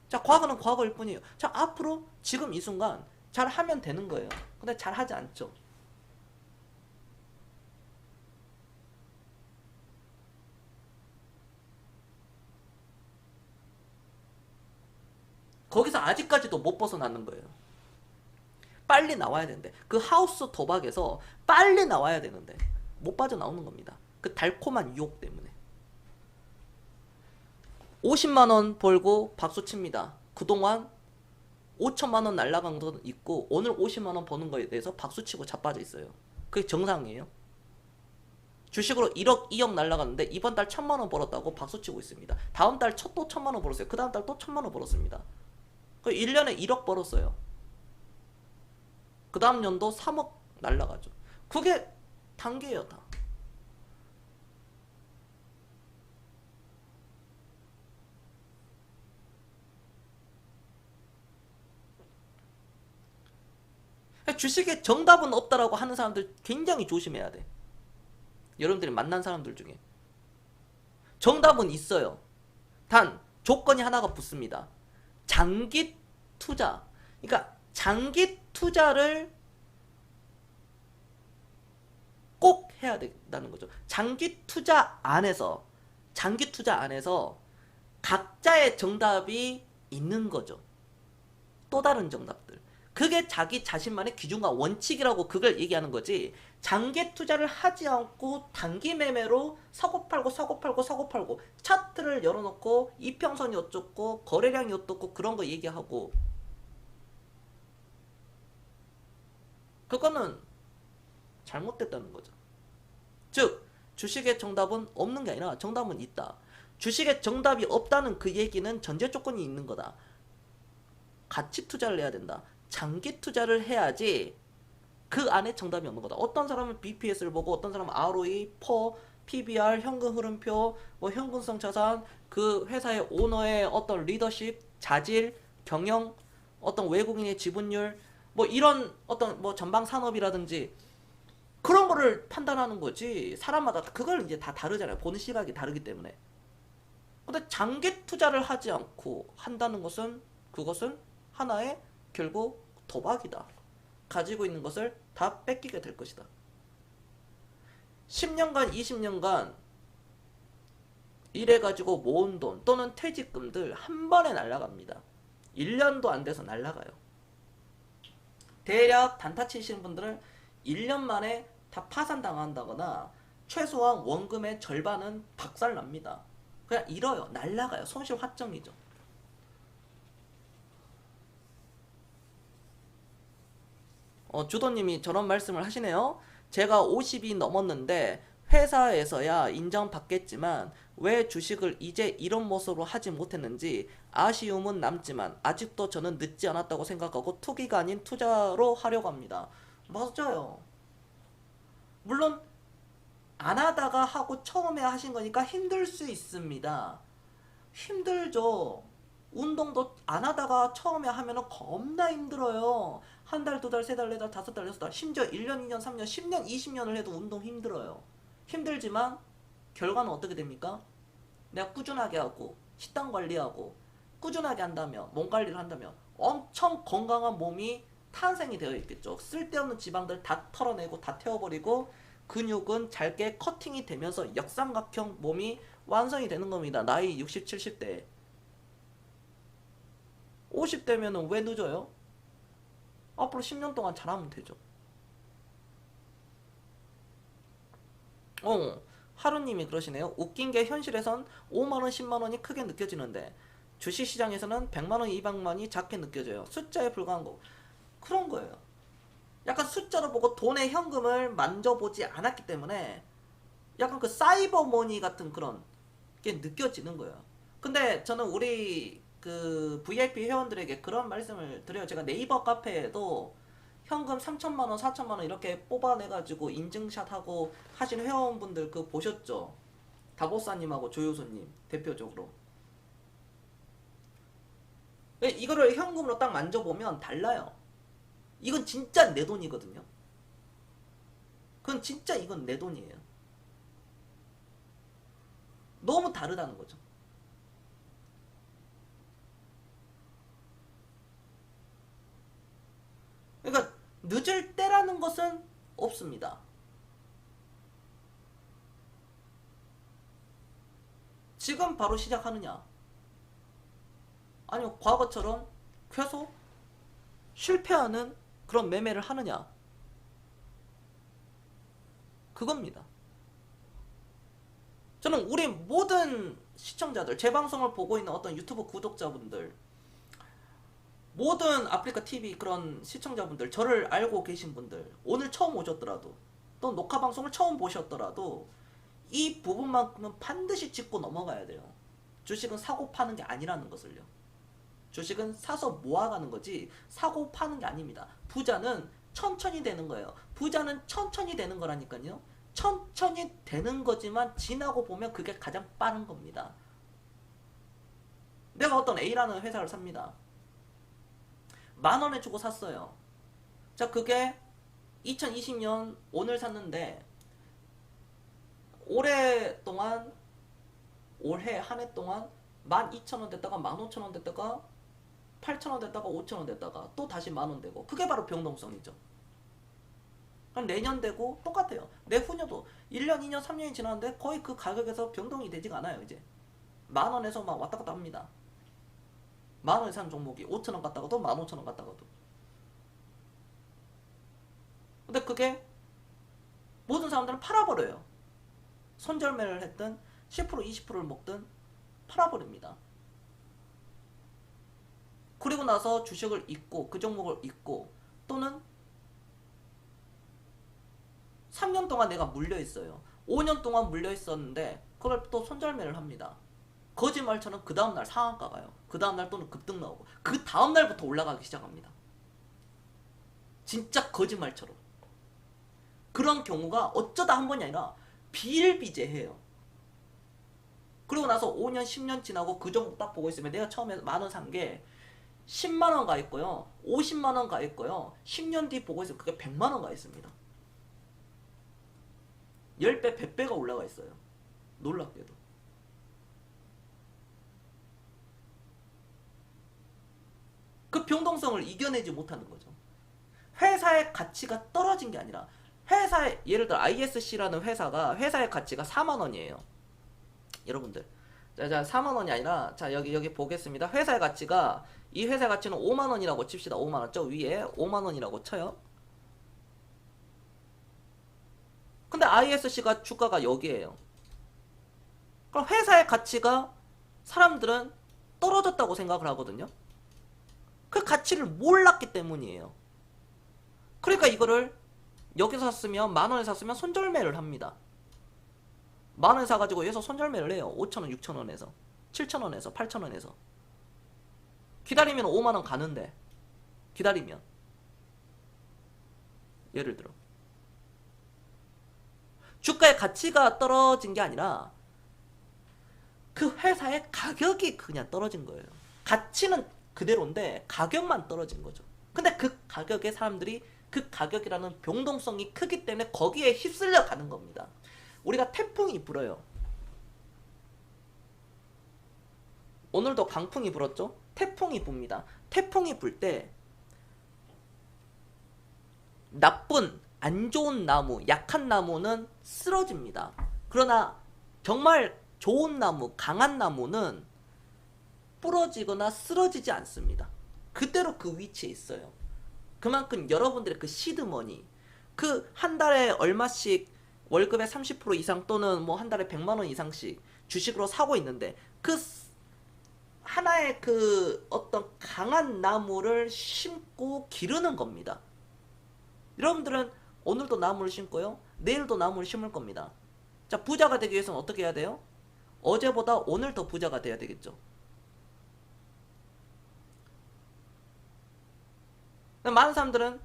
자, 과거는 과거일 뿐이에요. 자, 앞으로 지금 이 순간 잘 하면 되는 거예요. 근데 잘 하지 않죠. 거기서 아직까지도 못 벗어나는 거예요. 빨리 나와야 되는데 그 하우스 도박에서 빨리 나와야 되는데 못 빠져나오는 겁니다. 그 달콤한 유혹 때문에. 50만원 벌고 박수 칩니다. 그동안 5천만원 날라간 것도 있고 오늘 50만원 버는 거에 대해서 박수 치고 자빠져 있어요. 그게 정상이에요. 주식으로 1억, 2억 날라갔는데 이번 달 1,000만원 벌었다고 박수 치고 있습니다. 다음 달 또 1,000만원 벌었어요. 그 다음 달 또 1,000만원 벌었습니다. 그 1년에 1억 벌었어요. 그 다음 연도 3억 날라가죠. 그게 단계예요, 다. 주식에 정답은 없다라고 하는 사람들 굉장히 조심해야 돼. 여러분들이 만난 사람들 중에 정답은 있어요. 단 조건이 하나가 붙습니다. 장기 투자. 그러니까 장기 투자를 꼭 해야 된다는 거죠. 장기 투자 안에서 각자의 정답이 있는 거죠. 또 다른 정답들. 그게 자기 자신만의 기준과 원칙이라고 그걸 얘기하는 거지. 장기 투자를 하지 않고 단기 매매로 사고 팔고 차트를 열어놓고 이평선이 어쩌고 거래량이 어떻고 그런 거 얘기하고 그거는 잘못됐다는 거죠. 즉 주식의 정답은 없는 게 아니라 정답은 있다. 주식의 정답이 없다는 그 얘기는 전제 조건이 있는 거다. 가치 투자를 해야 된다. 장기 투자를 해야지 그 안에 정답이 없는 거다. 어떤 사람은 BPS를 보고 어떤 사람은 ROE, PO, PBR, 현금 흐름표, 뭐 현금성 자산, 그 회사의 오너의 어떤 리더십, 자질, 경영, 어떤 외국인의 지분율, 뭐 이런 어떤 뭐 전방 산업이라든지 그런 거를 판단하는 거지. 사람마다 그걸 이제 다 다르잖아요. 보는 시각이 다르기 때문에. 근데 장기 투자를 하지 않고 한다는 것은 그것은 하나의 결국 도박이다. 가지고 있는 것을 다 뺏기게 될 것이다. 10년간, 20년간 일해가지고 모은 돈 또는 퇴직금들 한 번에 날아갑니다. 1년도 안 돼서 날아가요. 대략 단타 치시는 분들은 1년 만에 다 파산당한다거나 최소한 원금의 절반은 박살납니다. 그냥 잃어요. 날아가요. 손실 확정이죠. 주도님이 저런 말씀을 하시네요. 제가 50이 넘었는데 회사에서야 인정받겠지만 왜 주식을 이제 이런 모습으로 하지 못했는지 아쉬움은 남지만 아직도 저는 늦지 않았다고 생각하고 투기가 아닌 투자로 하려고 합니다. 맞아요. 물론 안 하다가 하고 처음에 하신 거니까 힘들 수 있습니다. 힘들죠. 운동도 안 하다가 처음에 하면은 겁나 힘들어요. 한 달, 두 달, 세 달, 네 달, 다섯 달, 여섯 달, 심지어 1년, 2년, 3년, 10년, 20년을 해도 운동 힘들어요. 힘들지만 결과는 어떻게 됩니까? 내가 꾸준하게 하고 식단 관리하고 꾸준하게 한다면 몸 관리를 한다면 엄청 건강한 몸이 탄생이 되어 있겠죠. 쓸데없는 지방들 다 털어내고 다 태워버리고 근육은 잘게 커팅이 되면서 역삼각형 몸이 완성이 되는 겁니다. 나이 60, 70대. 50대면은 왜 늦어요? 앞으로 10년 동안 잘하면 되죠. 하루님이 그러시네요. 웃긴 게 현실에선 5만원, 10만원이 크게 느껴지는데 주식시장에서는 100만원, 200만원이 작게 느껴져요. 숫자에 불과한 거. 그런 거예요. 약간 숫자로 보고 돈의 현금을 만져보지 않았기 때문에 약간 그 사이버머니 같은 그런 게 느껴지는 거예요. 근데 저는 우리 그 VIP 회원들에게 그런 말씀을 드려요. 제가 네이버 카페에도 현금 3천만원, 4천만원 이렇게 뽑아내가지고 인증샷하고 하신 회원분들 그 보셨죠? 다보사님하고 조효소님 대표적으로. 이거를 현금으로 딱 만져보면 달라요. 이건 진짜 내 돈이거든요. 그건 진짜 이건 내 돈이에요. 너무 다르다는 거죠. 그러니까 늦을 때라는 것은 없습니다. 지금 바로 시작하느냐? 아니면 과거처럼 계속 실패하는 그런 매매를 하느냐? 그겁니다. 저는 우리 모든 시청자들, 제 방송을 보고 있는 어떤 유튜브 구독자분들, 모든 아프리카 TV 그런 시청자분들, 저를 알고 계신 분들, 오늘 처음 오셨더라도, 또 녹화 방송을 처음 보셨더라도, 이 부분만큼은 반드시 짚고 넘어가야 돼요. 주식은 사고 파는 게 아니라는 것을요. 주식은 사서 모아가는 거지 사고 파는 게 아닙니다. 부자는 천천히 되는 거예요. 부자는 천천히 되는 거라니까요. 천천히 되는 거지만 지나고 보면 그게 가장 빠른 겁니다. 내가 어떤 A라는 회사를 삽니다. 10,000원에 주고 샀어요. 자, 그게 2020년 오늘 샀는데 오랫동안 올해 한 해 동안 12,000원 됐다가 15,000원 됐다가 8,000원 됐다가 5,000원 됐다가 또 다시 10,000원 되고 그게 바로 변동성이죠. 그럼 내년 되고 똑같아요. 내후년도 1년, 2년, 3년이 지났는데 거의 그 가격에서 변동이 되지가 않아요. 이제 10,000원에서 막 왔다 갔다 합니다. 10,000원에 산 종목이 5,000원 갔다가도 15,000원 갔다가도. 근데 그게 모든 사람들은 팔아버려요. 손절매를 했든 10% 20%를 먹든 팔아버립니다. 그리고 나서 주식을 잊고 그 종목을 잊고 또는 3년 동안 내가 물려있어요. 5년 동안 물려있었는데 그걸 또 손절매를 합니다. 거짓말처럼 그 다음날 상한가 가요. 그 다음날 또는 급등 나오고 그 다음날부터 올라가기 시작합니다. 진짜 거짓말처럼. 그런 경우가 어쩌다 한 번이 아니라 비일비재해요. 그리고 나서 5년 10년 지나고 그 종목 딱 보고 있으면 내가 처음에 10,000원 산 게 10만 원 가 있고요. 50만 원 가 있고요. 10년 뒤 보고 있으면 그게 100만 원 가 있습니다. 10배, 100배가 올라가 있어요. 놀랍게도. 그 변동성을 이겨내지 못하는 거죠. 회사의 가치가 떨어진 게 아니라 회사의 예를 들어 ISC라는 회사가 회사의 가치가 4만 원이에요. 여러분들. 자, 4만 원이 아니라 자, 여기 보겠습니다. 회사의 가치가 이 회사의 가치는 5만 원이라고 칩시다. 5만 원. 저 위에 5만 원이라고 쳐요. 근데 ISC가 주가가 여기에요. 그럼 회사의 가치가 사람들은 떨어졌다고 생각을 하거든요. 그 가치를 몰랐기 때문이에요. 그러니까 이거를 여기서 샀으면 만 원에 샀으면 손절매를 합니다. 만 원에 사가지고 여기서 손절매를 해요. 5천 원, 6천 원에서 7천 원에서 8천 원에서 기다리면 5만 원 가는데 기다리면 예를 들어 주가의 가치가 떨어진 게 아니라 그 회사의 가격이 그냥 떨어진 거예요. 가치는 그대로인데 가격만 떨어진 거죠. 근데 그 가격에 사람들이 그 가격이라는 변동성이 크기 때문에 거기에 휩쓸려 가는 겁니다. 우리가 태풍이 불어요. 오늘도 강풍이 불었죠? 태풍이 붑니다. 태풍이 불 때 나쁜 안 좋은 나무, 약한 나무는 쓰러집니다. 그러나 정말 좋은 나무, 강한 나무는 부러지거나 쓰러지지 않습니다. 그대로 그 위치에 있어요. 그만큼 여러분들의 그 시드머니, 그 한 달에 얼마씩 월급의 30% 이상 또는 뭐 한 달에 100만 원 이상씩 주식으로 사고 있는데 그 하나의 그 어떤 강한 나무를 심고 기르는 겁니다. 여러분들은 오늘도 나무를 심고요. 내일도 나무를 심을 겁니다. 자, 부자가 되기 위해서는 어떻게 해야 돼요? 어제보다 오늘 더 부자가 돼야 되겠죠. 많은 사람들은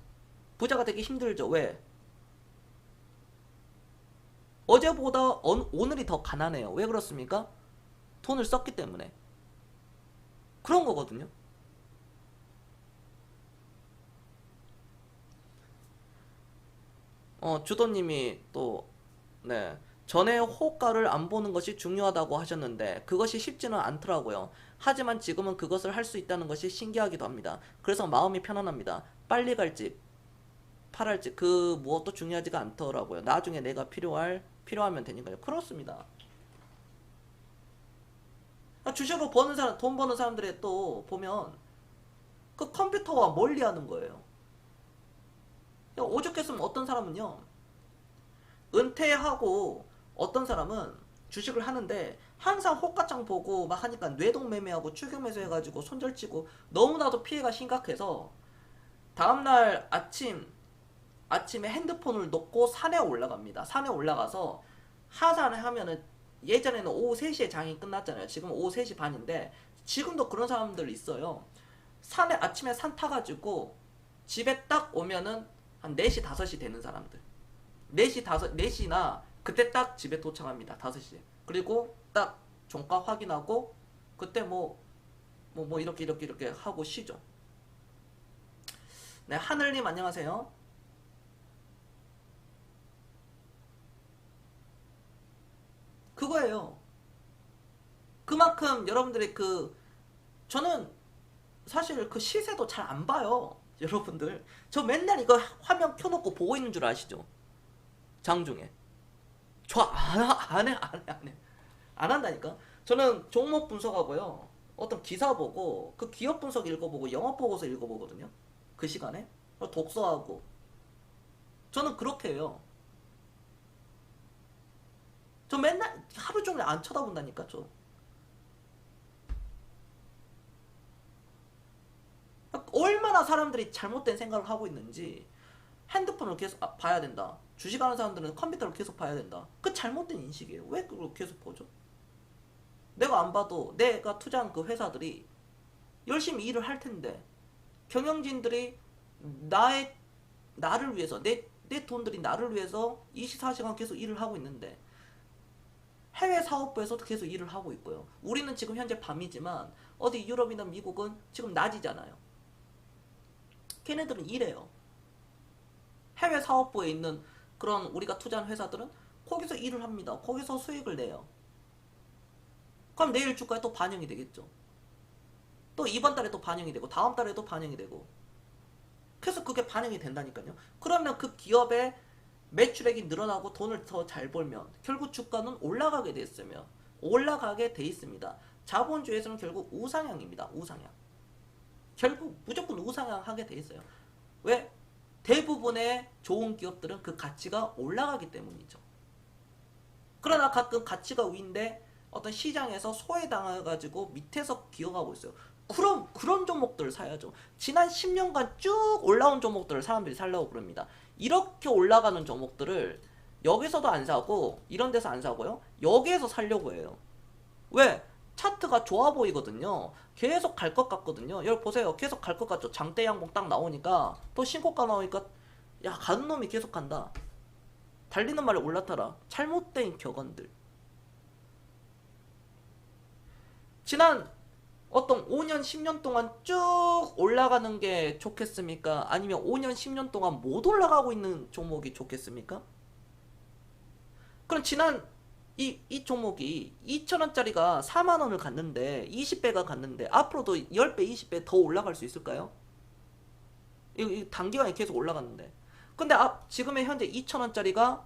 부자가 되기 힘들죠. 왜? 어제보다 오늘이 더 가난해요. 왜 그렇습니까? 돈을 썼기 때문에. 그런 거거든요. 주도님이 또 네, 전에 호가를 안 보는 것이 중요하다고 하셨는데 그것이 쉽지는 않더라고요. 하지만 지금은 그것을 할 수 있다는 것이 신기하기도 합니다. 그래서 마음이 편안합니다. 빨리 갈지 팔할지 그 무엇도 중요하지가 않더라고요. 나중에 내가 필요하면 되니까요. 그렇습니다. 주식으로 버는 사람, 돈 버는 사람들의 또 보면 그 컴퓨터와 멀리하는 거예요. 오죽했으면 어떤 사람은요, 은퇴하고 어떤 사람은 주식을 하는데 항상 호가창 보고 막 하니까 뇌동매매하고 추격매수 해가지고 손절치고 너무나도 피해가 심각해서 다음날 아침에 핸드폰을 놓고 산에 올라갑니다. 산에 올라가서 하산을 하면은 예전에는 오후 3시에 장이 끝났잖아요. 지금 오후 3시 반인데 지금도 그런 사람들 있어요. 산에 아침에 산 타가지고 집에 딱 오면은 한 4시 5시 되는 사람들. 4시나 그때 딱 집에 도착합니다. 5시에. 그리고 딱 종가 확인하고 그때 뭐 이렇게 하고 쉬죠. 네, 하늘님 안녕하세요. 그거예요. 그만큼 여러분들의 저는 사실 그 시세도 잘 안 봐요. 여러분들. 저 맨날 이거 화면 켜놓고 보고 있는 줄 아시죠? 장중에. 저 안 해. 안 한다니까. 저는 종목 분석하고요. 어떤 기사 보고 그 기업 분석 읽어보고 영업 보고서 읽어보거든요. 그 시간에. 독서하고. 저는 그렇게 해요. 저 맨날 하루 종일 안 쳐다본다니까 저. 얼마나 사람들이 잘못된 생각을 하고 있는지. 핸드폰을 계속 봐야 된다. 주식하는 사람들은 컴퓨터를 계속 봐야 된다. 그 잘못된 인식이에요. 왜 그걸 계속 보죠? 내가 안 봐도 내가 투자한 그 회사들이 열심히 일을 할 텐데 경영진들이 나를 위해서 내 돈들이 나를 위해서 24시간 계속 일을 하고 있는데 해외 사업부에서도 계속 일을 하고 있고요. 우리는 지금 현재 밤이지만 어디 유럽이나 미국은 지금 낮이잖아요. 걔네들은 이래요. 해외 사업부에 있는 그런 우리가 투자한 회사들은 거기서 일을 합니다. 거기서 수익을 내요. 그럼 내일 주가에 또 반영이 되겠죠. 또 이번 달에 또 반영이 되고 다음 달에도 반영이 되고. 그래서 그게 반영이 된다니까요. 그러면 그 기업의 매출액이 늘어나고 돈을 더 잘 벌면 결국 주가는 올라가게 돼 있습니다. 자본주의에서는 결국 우상향입니다. 우상향. 결국 무조건 우상향하게 돼 있어요. 왜? 대부분의 좋은 기업들은 그 가치가 올라가기 때문이죠. 그러나 가끔 가치가 위인데 어떤 시장에서 소외당해가지고 밑에서 기어가고 있어요. 그런 종목들을 사야죠. 지난 10년간 쭉 올라온 종목들을 사람들이 살려고 그럽니다. 이렇게 올라가는 종목들을 여기서도 안 사고 이런 데서 안 사고요. 여기에서 살려고 해요. 왜? 차트가 좋아 보이거든요. 계속 갈 것 같거든요. 여러분 보세요. 계속 갈 것 같죠. 장대 양봉 딱 나오니까 또 신고가 나오니까 야 가는 놈이 계속 간다. 달리는 말에 올라타라. 잘못된 격언들. 지난 어떤 5년 10년 동안 쭉 올라가는 게 좋겠습니까? 아니면 5년 10년 동안 못 올라가고 있는 종목이 좋겠습니까? 그럼 지난 이 종목이 2,000원짜리가 4만원을 갔는데 20배가 갔는데 앞으로도 10배 20배 더 올라갈 수 있을까요? 이 단기간에 계속 올라갔는데 근데 지금의 현재 2,000원짜리가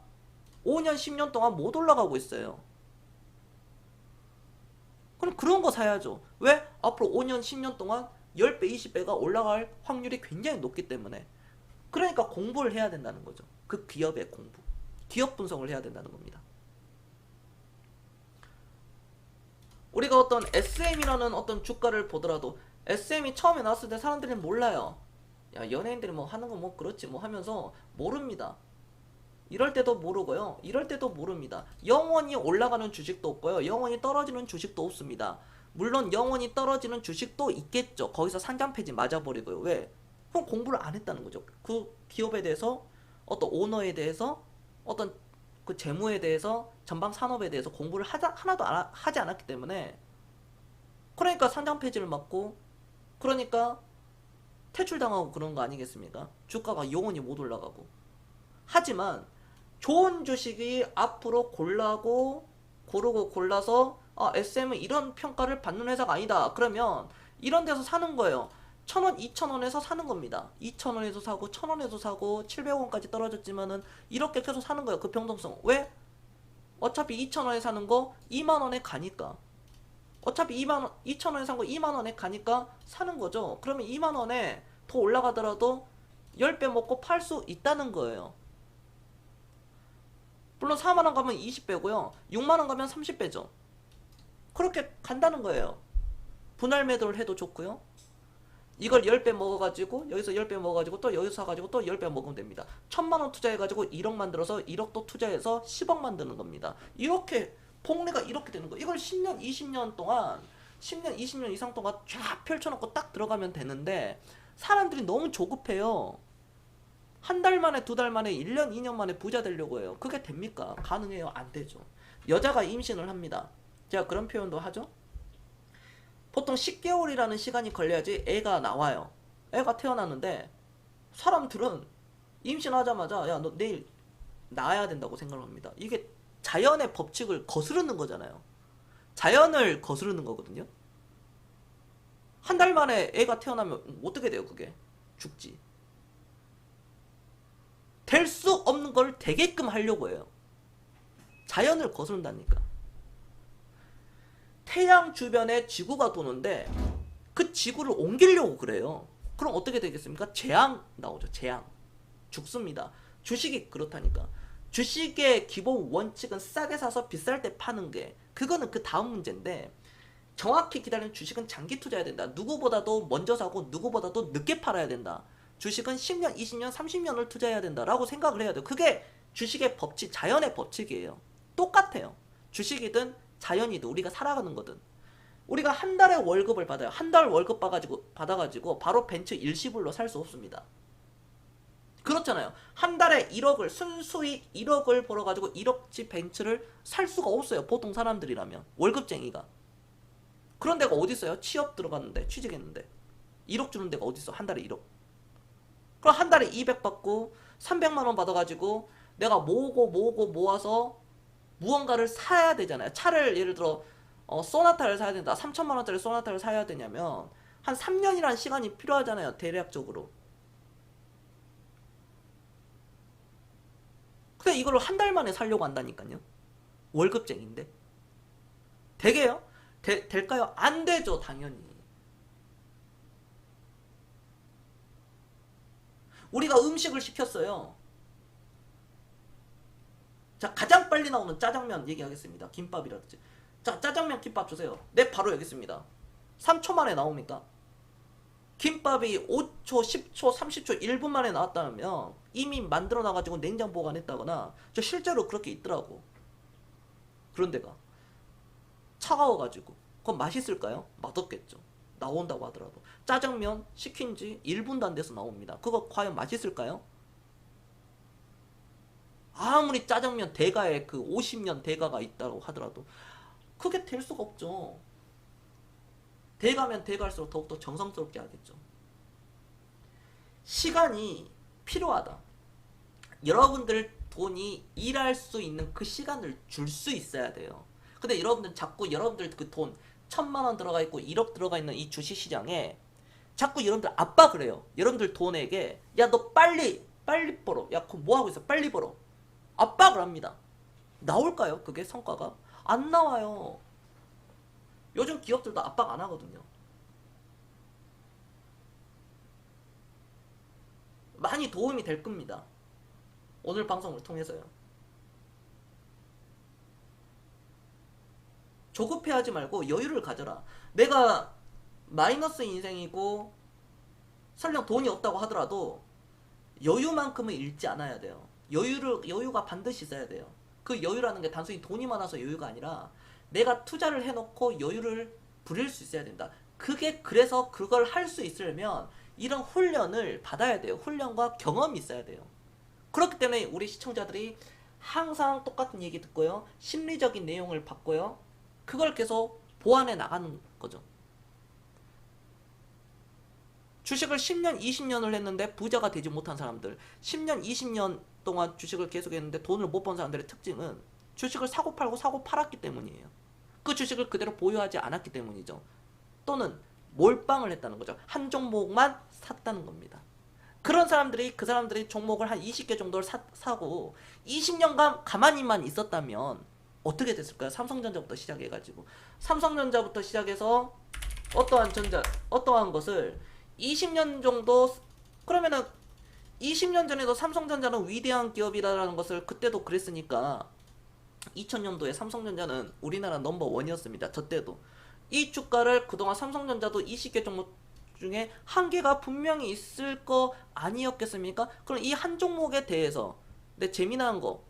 5년 10년 동안 못 올라가고 있어요. 그럼 그런 거 사야죠. 왜? 앞으로 5년 10년 동안 10배 20배가 올라갈 확률이 굉장히 높기 때문에. 그러니까 공부를 해야 된다는 거죠. 그 기업의 공부, 기업 분석을 해야 된다는 겁니다. 우리가 어떤 SM이라는 어떤 주가를 보더라도 SM이 처음에 나왔을 때 사람들은 몰라요. 야 연예인들이 뭐 하는 거 뭐 그렇지 뭐 하면서 모릅니다. 이럴 때도 모르고요. 이럴 때도 모릅니다. 영원히 올라가는 주식도 없고요. 영원히 떨어지는 주식도 없습니다. 물론 영원히 떨어지는 주식도 있겠죠. 거기서 상장 폐지 맞아버리고요. 왜? 그럼 공부를 안 했다는 거죠. 그 기업에 대해서 어떤 오너에 대해서 어떤 그 재무에 대해서 전방 산업에 대해서 공부를 하나도 하지 않았기 때문에 그러니까 상장 폐지를 맞고 그러니까 퇴출당하고 그런 거 아니겠습니까? 주가가 영원히 못 올라가고. 하지만 좋은 주식이 앞으로 고르고 골라서 SM은 이런 평가를 받는 회사가 아니다. 그러면 이런 데서 사는 거예요. 1,000원, 2,000원에서 사는 겁니다. 2,000원에서 사고 1,000원에서 사고 700원까지 떨어졌지만은 이렇게 계속 사는 거예요. 그 변동성. 왜? 어차피 2,000원에 사는 거 2만원에 가니까. 어차피 2,000원에 산 거 2만원에 가니까 사는 거죠. 그러면 2만원에 더 올라가더라도 10배 먹고 팔 수 있다는 거예요. 물론 4만원 가면 20배고요. 6만원 가면 30배죠. 그렇게 간다는 거예요. 분할 매도를 해도 좋고요. 이걸 10배 먹어가지고 여기서 10배 먹어가지고 또 여기서 사가지고 또 10배 먹으면 됩니다. 1,000만원 투자해가지고 1억 만들어서 1억 또 투자해서 10억 만드는 겁니다. 이렇게 복리가 이렇게 되는 거예요. 이걸 10년 20년 동안 10년 20년 이상 동안 쫙 펼쳐놓고 딱 들어가면 되는데 사람들이 너무 조급해요. 한 달 만에 두 달 만에 1년 2년 만에 부자 되려고 해요. 그게 됩니까? 가능해요? 안 되죠. 여자가 임신을 합니다. 제가 그런 표현도 하죠. 보통 10개월이라는 시간이 걸려야지 애가 나와요. 애가 태어났는데 사람들은 임신하자마자 야 너 내일 낳아야 된다고 생각을 합니다. 이게 자연의 법칙을 거스르는 거잖아요. 자연을 거스르는 거거든요. 한 달 만에 애가 태어나면 어떻게 돼요? 그게 죽지. 될 수 없는 걸 되게끔 하려고 해요. 자연을 거스른다니까. 태양 주변에 지구가 도는데 그 지구를 옮기려고 그래요. 그럼 어떻게 되겠습니까? 재앙 나오죠. 재앙. 죽습니다. 주식이 그렇다니까. 주식의 기본 원칙은 싸게 사서 비쌀 때 파는 게 그거는 그 다음 문제인데 정확히 기다리는 주식은 장기 투자해야 된다. 누구보다도 먼저 사고 누구보다도 늦게 팔아야 된다. 주식은 10년, 20년, 30년을 투자해야 된다라고 생각을 해야 돼요. 그게 주식의 법칙, 자연의 법칙이에요. 똑같아요. 주식이든 자연이든 우리가 살아가는 거든. 우리가 한 달에 월급을 받아요. 한 달 월급 받아가지고 바로 벤츠 일시불로 살 수 없습니다. 그렇잖아요. 한 달에 1억을 순수익 1억을 벌어가지고 1억치 벤츠를 살 수가 없어요. 보통 사람들이라면. 월급쟁이가. 그런 데가 어디 있어요? 취업 들어갔는데, 취직했는데 1억 주는 데가 어디 있어? 한 달에 1억. 그럼 한 달에 200 받고 300만 원 받아가지고 내가 모으고 모아서 무언가를 사야 되잖아요. 차를 예를 들어 소나타를 사야 된다. 3천만 원짜리 소나타를 사야 되냐면 한 3년이라는 시간이 필요하잖아요. 대략적으로. 근데 이걸 한 달 만에 살려고 한다니까요. 월급쟁인데. 되게요? 될까요? 안 되죠, 당연히. 우리가 음식을 시켰어요. 자, 가장 빨리 나오는 짜장면 얘기하겠습니다. 김밥이라든지. 자, 짜장면 김밥 주세요. 네, 바로 여기 있습니다. 3초 만에 나옵니까? 김밥이 5초, 10초, 30초, 1분 만에 나왔다면 이미 만들어 놔가지고 냉장 보관했다거나 저 실제로 그렇게 있더라고. 그런 데가. 차가워가지고. 그건 맛있을까요? 맛없겠죠. 나온다고 하더라도. 짜장면 시킨 지 1분도 안 돼서 나옵니다. 그거 과연 맛있을까요? 아무리 짜장면 대가에 그 50년 대가가 있다고 하더라도 그게 될 수가 없죠. 대가면 대가일수록 더욱더 정성스럽게 하겠죠. 시간이 필요하다. 여러분들 돈이 일할 수 있는 그 시간을 줄 수 있어야 돼요. 근데 여러분들 자꾸 여러분들 그 돈 1,000만 원 들어가 있고 1억 들어가 있는 이 주식시장에 자꾸 여러분들 압박을 해요. 여러분들 돈에게 야 너 빨리 벌어. 야 그럼 뭐 하고 있어? 빨리 벌어. 압박을 합니다. 나올까요? 그게 성과가? 안 나와요. 요즘 기업들도 압박 안 하거든요. 많이 도움이 될 겁니다. 오늘 방송을 통해서요. 조급해하지 말고 여유를 가져라. 내가 마이너스 인생이고 설령 돈이 없다고 하더라도 여유만큼은 잃지 않아야 돼요. 여유가 반드시 있어야 돼요. 그 여유라는 게 단순히 돈이 많아서 여유가 아니라 내가 투자를 해놓고 여유를 부릴 수 있어야 된다. 그래서 그걸 할 수 있으려면 이런 훈련을 받아야 돼요. 훈련과 경험이 있어야 돼요. 그렇기 때문에 우리 시청자들이 항상 똑같은 얘기 듣고요. 심리적인 내용을 받고요. 그걸 계속 보완해 나가는 거죠. 주식을 10년, 20년을 했는데 부자가 되지 못한 사람들, 10년, 20년 동안 주식을 계속 했는데 돈을 못 번 사람들의 특징은 주식을 사고 팔았기 때문이에요. 그 주식을 그대로 보유하지 않았기 때문이죠. 또는 몰빵을 했다는 거죠. 한 종목만 샀다는 겁니다. 그런 사람들이 그 사람들이 종목을 한 20개 정도를 사고 20년간 가만히만 있었다면 어떻게 됐을까요? 삼성전자부터 시작해가지고 삼성전자부터 시작해서 어떠한 것을 20년 정도 그러면은 20년 전에도 삼성전자는 위대한 기업이라는 것을 그때도 그랬으니까 2000년도에 삼성전자는 우리나라 넘버원이었습니다. 저 때도 이 주가를 그동안 삼성전자도 20개 종목 중에 한 개가 분명히 있을 거 아니었겠습니까? 그럼 이 한 종목에 대해서 근데 재미난 거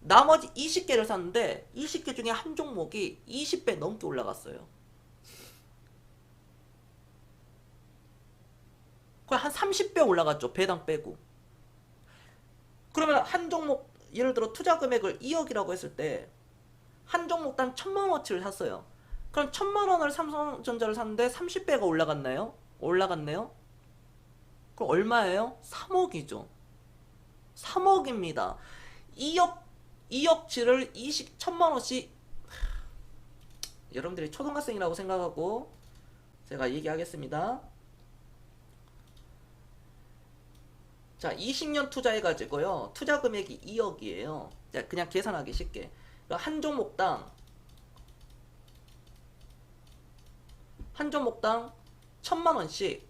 나머지 20개를 샀는데 20개 중에 한 종목이 20배 넘게 올라갔어요. 거의 한 30배 올라갔죠. 배당 빼고. 그러면 한 종목 예를 들어 투자 금액을 2억이라고 했을 때 한 종목당 1,000만원어치를 샀어요. 그럼 1,000만원을 삼성전자를 샀는데 30배가 올라갔나요? 올라갔네요? 그럼 얼마예요? 3억이죠. 3억입니다. 2억치를 1,000만원씩 여러분들이 초등학생이라고 생각하고 제가 얘기하겠습니다. 자, 20년 투자해가지고요. 투자 금액이 2억이에요. 자, 그냥 계산하기 쉽게. 한 종목당 1,000만원씩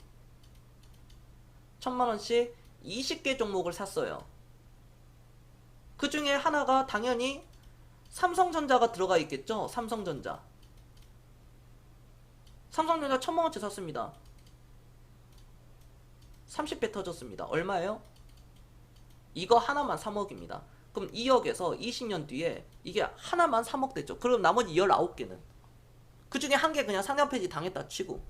20개 종목을 샀어요. 그 중에 하나가 당연히 삼성전자가 들어가 있겠죠. 삼성전자 1,000만원치 샀습니다. 30배 터졌습니다. 얼마예요? 이거 하나만 3억입니다. 그럼 2억에서 20년 뒤에 이게 하나만 3억 됐죠. 그럼 나머지 19개는 그 중에 한 개 그냥 상장 폐지 당했다 치고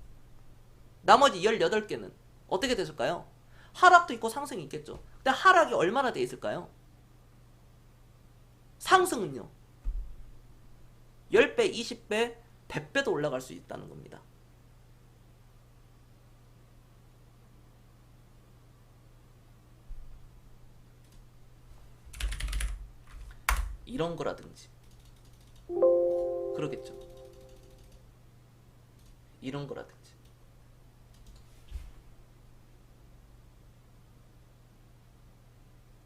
나머지 18개는 어떻게 됐을까요? 하락도 있고 상승이 있겠죠. 근데 하락이 얼마나 돼 있을까요? 상승은요 10배, 20배, 100배도 올라갈 수 있다는 겁니다. 이런 거라든지 그러겠죠. 이런 거라든지.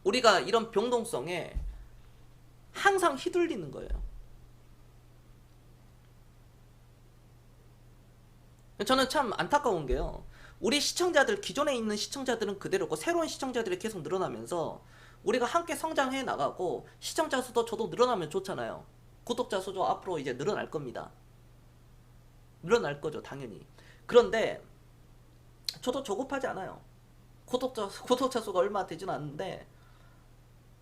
우리가 이런 병동성에 항상 휘둘리는 거예요. 저는 참 안타까운 게요. 우리 시청자들, 기존에 있는 시청자들은 그대로고 새로운 시청자들이 계속 늘어나면서 우리가 함께 성장해 나가고 시청자 수도 저도 늘어나면 좋잖아요. 구독자 수도 앞으로 이제 늘어날 겁니다. 늘어날 거죠, 당연히. 그런데 저도 조급하지 않아요. 구독자 수가 얼마 되지는 않는데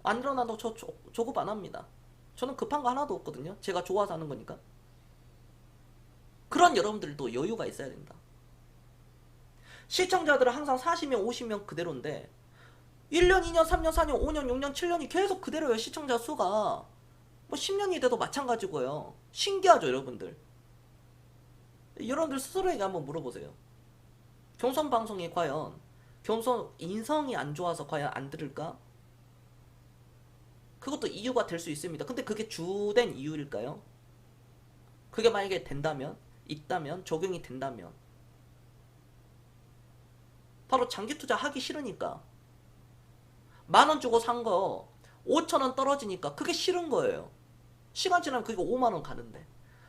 안 늘어나도 저 조급 안 합니다. 저는 급한 거 하나도 없거든요. 제가 좋아서 하는 거니까. 그런 여러분들도 여유가 있어야 된다. 시청자들은 항상 40명, 50명 그대로인데 1년, 2년, 3년, 4년, 5년, 6년, 7년이 계속 그대로예요. 시청자 수가. 뭐 10년이 돼도 마찬가지고요. 신기하죠, 여러분들. 여러분들 스스로에게 한번 물어보세요. 경선 방송이 과연 경선 인성이 안 좋아서 과연 안 들을까? 그것도 이유가 될 수 있습니다. 근데 그게 주된 이유일까요? 그게 만약에 된다면, 있다면, 적용이 된다면 바로 장기 투자 하기 싫으니까 10,000원 주고 산 거 5,000원 떨어지니까 그게 싫은 거예요. 시간 지나면 그게 50,000원 가는데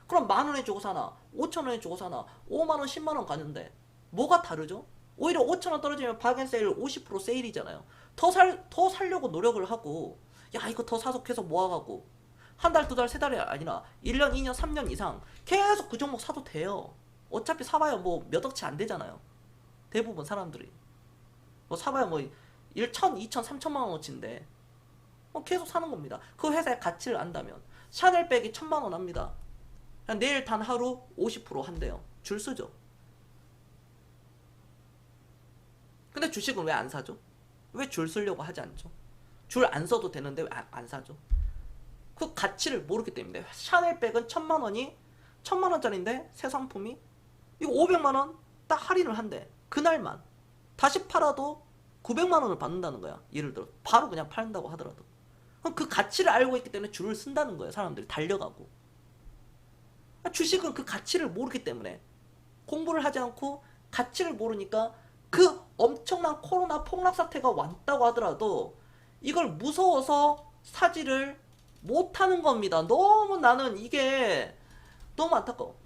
그럼 10,000원에 주고 사나 5,000원에 주고 사나 50,000원 10만원 가는데 뭐가 다르죠? 오히려 5,000원 떨어지면 박앤세일 50% 세일이잖아요. 더 살려고 노력을 하고 야 이거 더 사서 계속 모아가고 한 달, 두 달, 세 달이 아니라 1년, 2년, 3년 이상 계속 그 종목 사도 돼요. 어차피 사봐야 뭐 몇 억치 안 되잖아요. 대부분 사람들이 뭐 사봐야 뭐 1천, 2천, 3천만 원어치인데 계속 사는 겁니다. 그 회사의 가치를 안다면 샤넬백이 1,000만원 합니다. 내일 단 하루 50% 한대요. 줄 서죠. 근데 주식은 왜 안 사죠? 왜 줄 서려고 하지 않죠? 줄 안 써도 되는데 왜 안 사죠? 그 가치를 모르기 때문에. 샤넬백은 1,000만원이 1,000만원짜리인데 새 상품이 이거 500만원 딱 할인을 한대. 그날만 다시 팔아도 900만원을 받는다는 거야. 예를 들어 바로 그냥 팔린다고 하더라도. 그럼 그 가치를 알고 있기 때문에 줄을 쓴다는 거예요. 사람들이 달려가고. 주식은 그 가치를 모르기 때문에 공부를 하지 않고 가치를 모르니까 그 엄청난 코로나 폭락 사태가 왔다고 하더라도 이걸 무서워서 사지를 못하는 겁니다. 너무 나는 이게 너무 안타까워.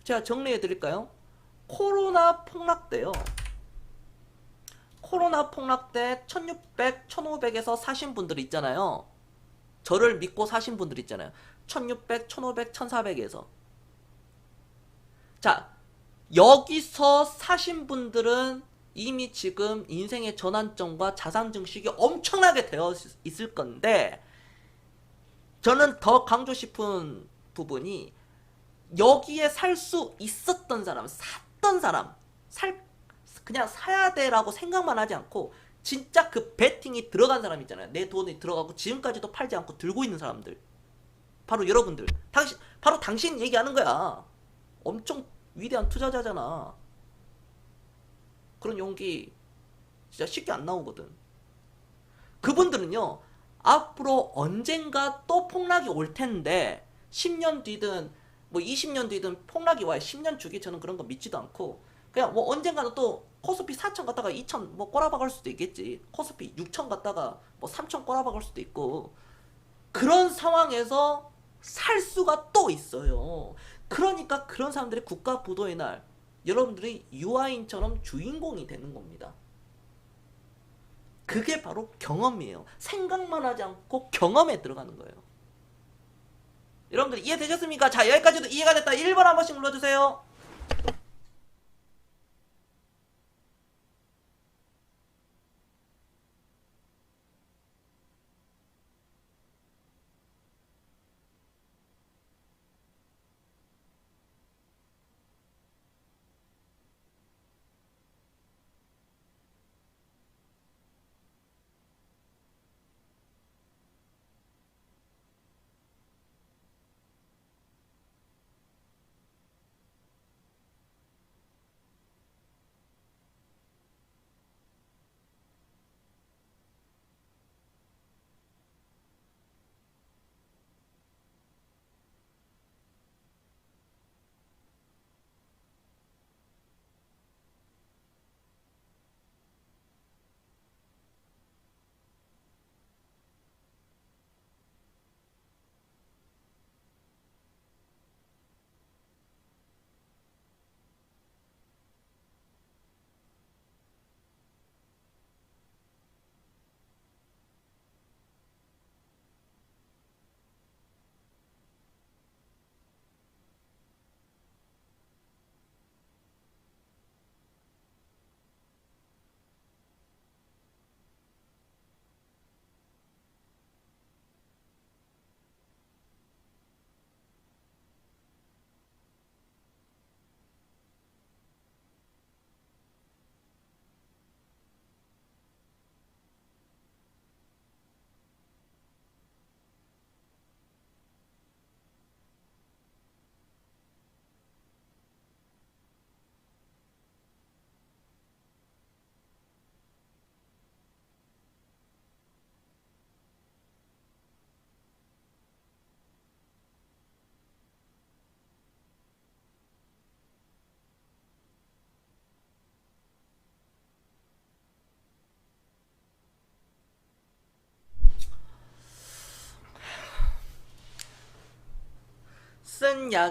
제가 정리해 드릴까요? 코로나 폭락 때요. 코로나 폭락 때 1600, 1500에서 사신 분들 있잖아요. 저를 믿고 사신 분들 있잖아요. 1600, 1500, 1400에서. 자, 여기서 사신 분들은 이미 지금 인생의 전환점과 자산 증식이 엄청나게 되어 있을 건데 저는 더 강조 싶은 부분이 여기에 살 수 있었던 사람, 샀던 사람, 그냥 사야 돼라고 생각만 하지 않고 진짜 그 베팅이 들어간 사람 있잖아요. 내 돈이 들어가고 지금까지도 팔지 않고 들고 있는 사람들. 바로 여러분들. 바로 당신 얘기하는 거야. 엄청 위대한 투자자잖아. 그런 용기 진짜 쉽게 안 나오거든. 그분들은요. 앞으로 언젠가 또 폭락이 올 텐데 10년 뒤든 뭐 20년 뒤든 폭락이 와요. 10년 주기 저는 그런 거 믿지도 않고 그냥 뭐 언젠가는 또 코스피 4천 갔다가 2천 뭐 꼬라박을 수도 있겠지. 코스피 6천 갔다가 뭐 3천 꼬라박을 수도 있고 그런 상황에서 살 수가 또 있어요. 그러니까 그런 사람들이 국가 부도의 날 여러분들이 유아인처럼 주인공이 되는 겁니다. 그게 바로 경험이에요. 생각만 하지 않고 경험에 들어가는 거예요. 여러분들 이해되셨습니까? 자, 여기까지도 이해가 됐다. 1번 한 번씩 눌러주세요.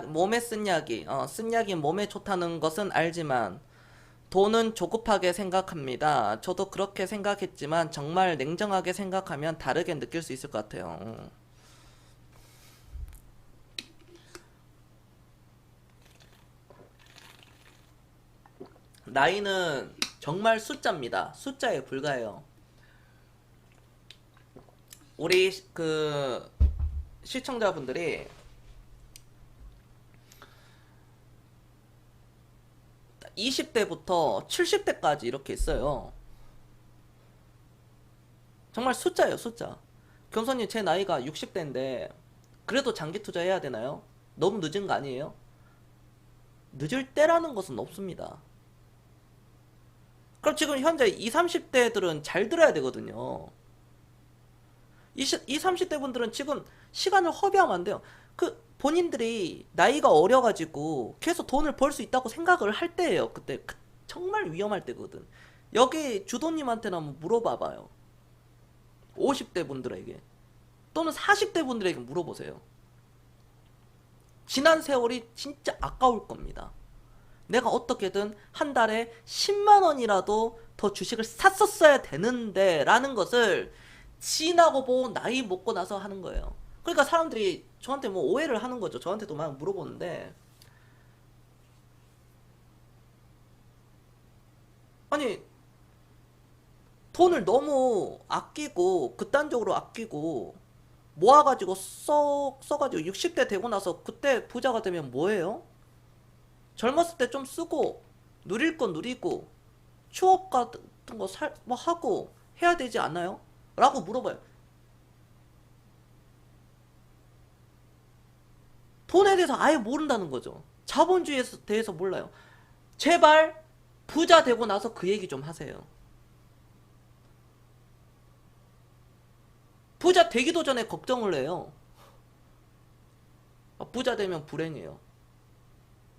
몸에 쓴 약이, 쓴 약이 몸에 좋다는 것은 알지만, 돈은 조급하게 생각합니다. 저도 그렇게 생각했지만, 정말 냉정하게 생각하면 다르게 느낄 수 있을 것 같아요. 나이는 정말 숫자입니다. 숫자에 불과해요. 우리 그 시청자분들이 20대부터 70대까지 이렇게 있어요. 정말 숫자예요, 숫자. 경선님, 제 나이가 60대인데 그래도 장기 투자해야 되나요? 너무 늦은 거 아니에요? 늦을 때라는 것은 없습니다. 그럼 지금 현재 20, 30대들은 잘 들어야 되거든요. 20, 30대 분들은 지금 시간을 허비하면 안 돼요. 그 본인들이 나이가 어려가지고 계속 돈을 벌 수 있다고 생각을 할 때예요. 그때 정말 위험할 때거든. 여기 주도님한테나 한번 물어봐봐요. 50대 분들에게 또는 40대 분들에게 물어보세요. 지난 세월이 진짜 아까울 겁니다. 내가 어떻게든 한 달에 10만 원이라도 더 주식을 샀었어야 되는데 라는 것을 지나고 보고 나이 먹고 나서 하는 거예요. 그러니까 사람들이 저한테 뭐 오해를 하는 거죠. 저한테도 막 물어보는데, 아니 돈을 너무 아끼고 극단적으로 아끼고 모아가지고 써가지고 60대 되고 나서 그때 부자가 되면 뭐예요? 젊었을 때 좀 쓰고 누릴 건 누리고 추억 같은 거 뭐 하고 해야 되지 않나요? 라고 물어봐요. 돈에 대해서 아예 모른다는 거죠. 자본주의에 대해서 몰라요. 제발 부자 되고 나서 그 얘기 좀 하세요. 부자 되기도 전에 걱정을 해요. 부자 되면 불행해요.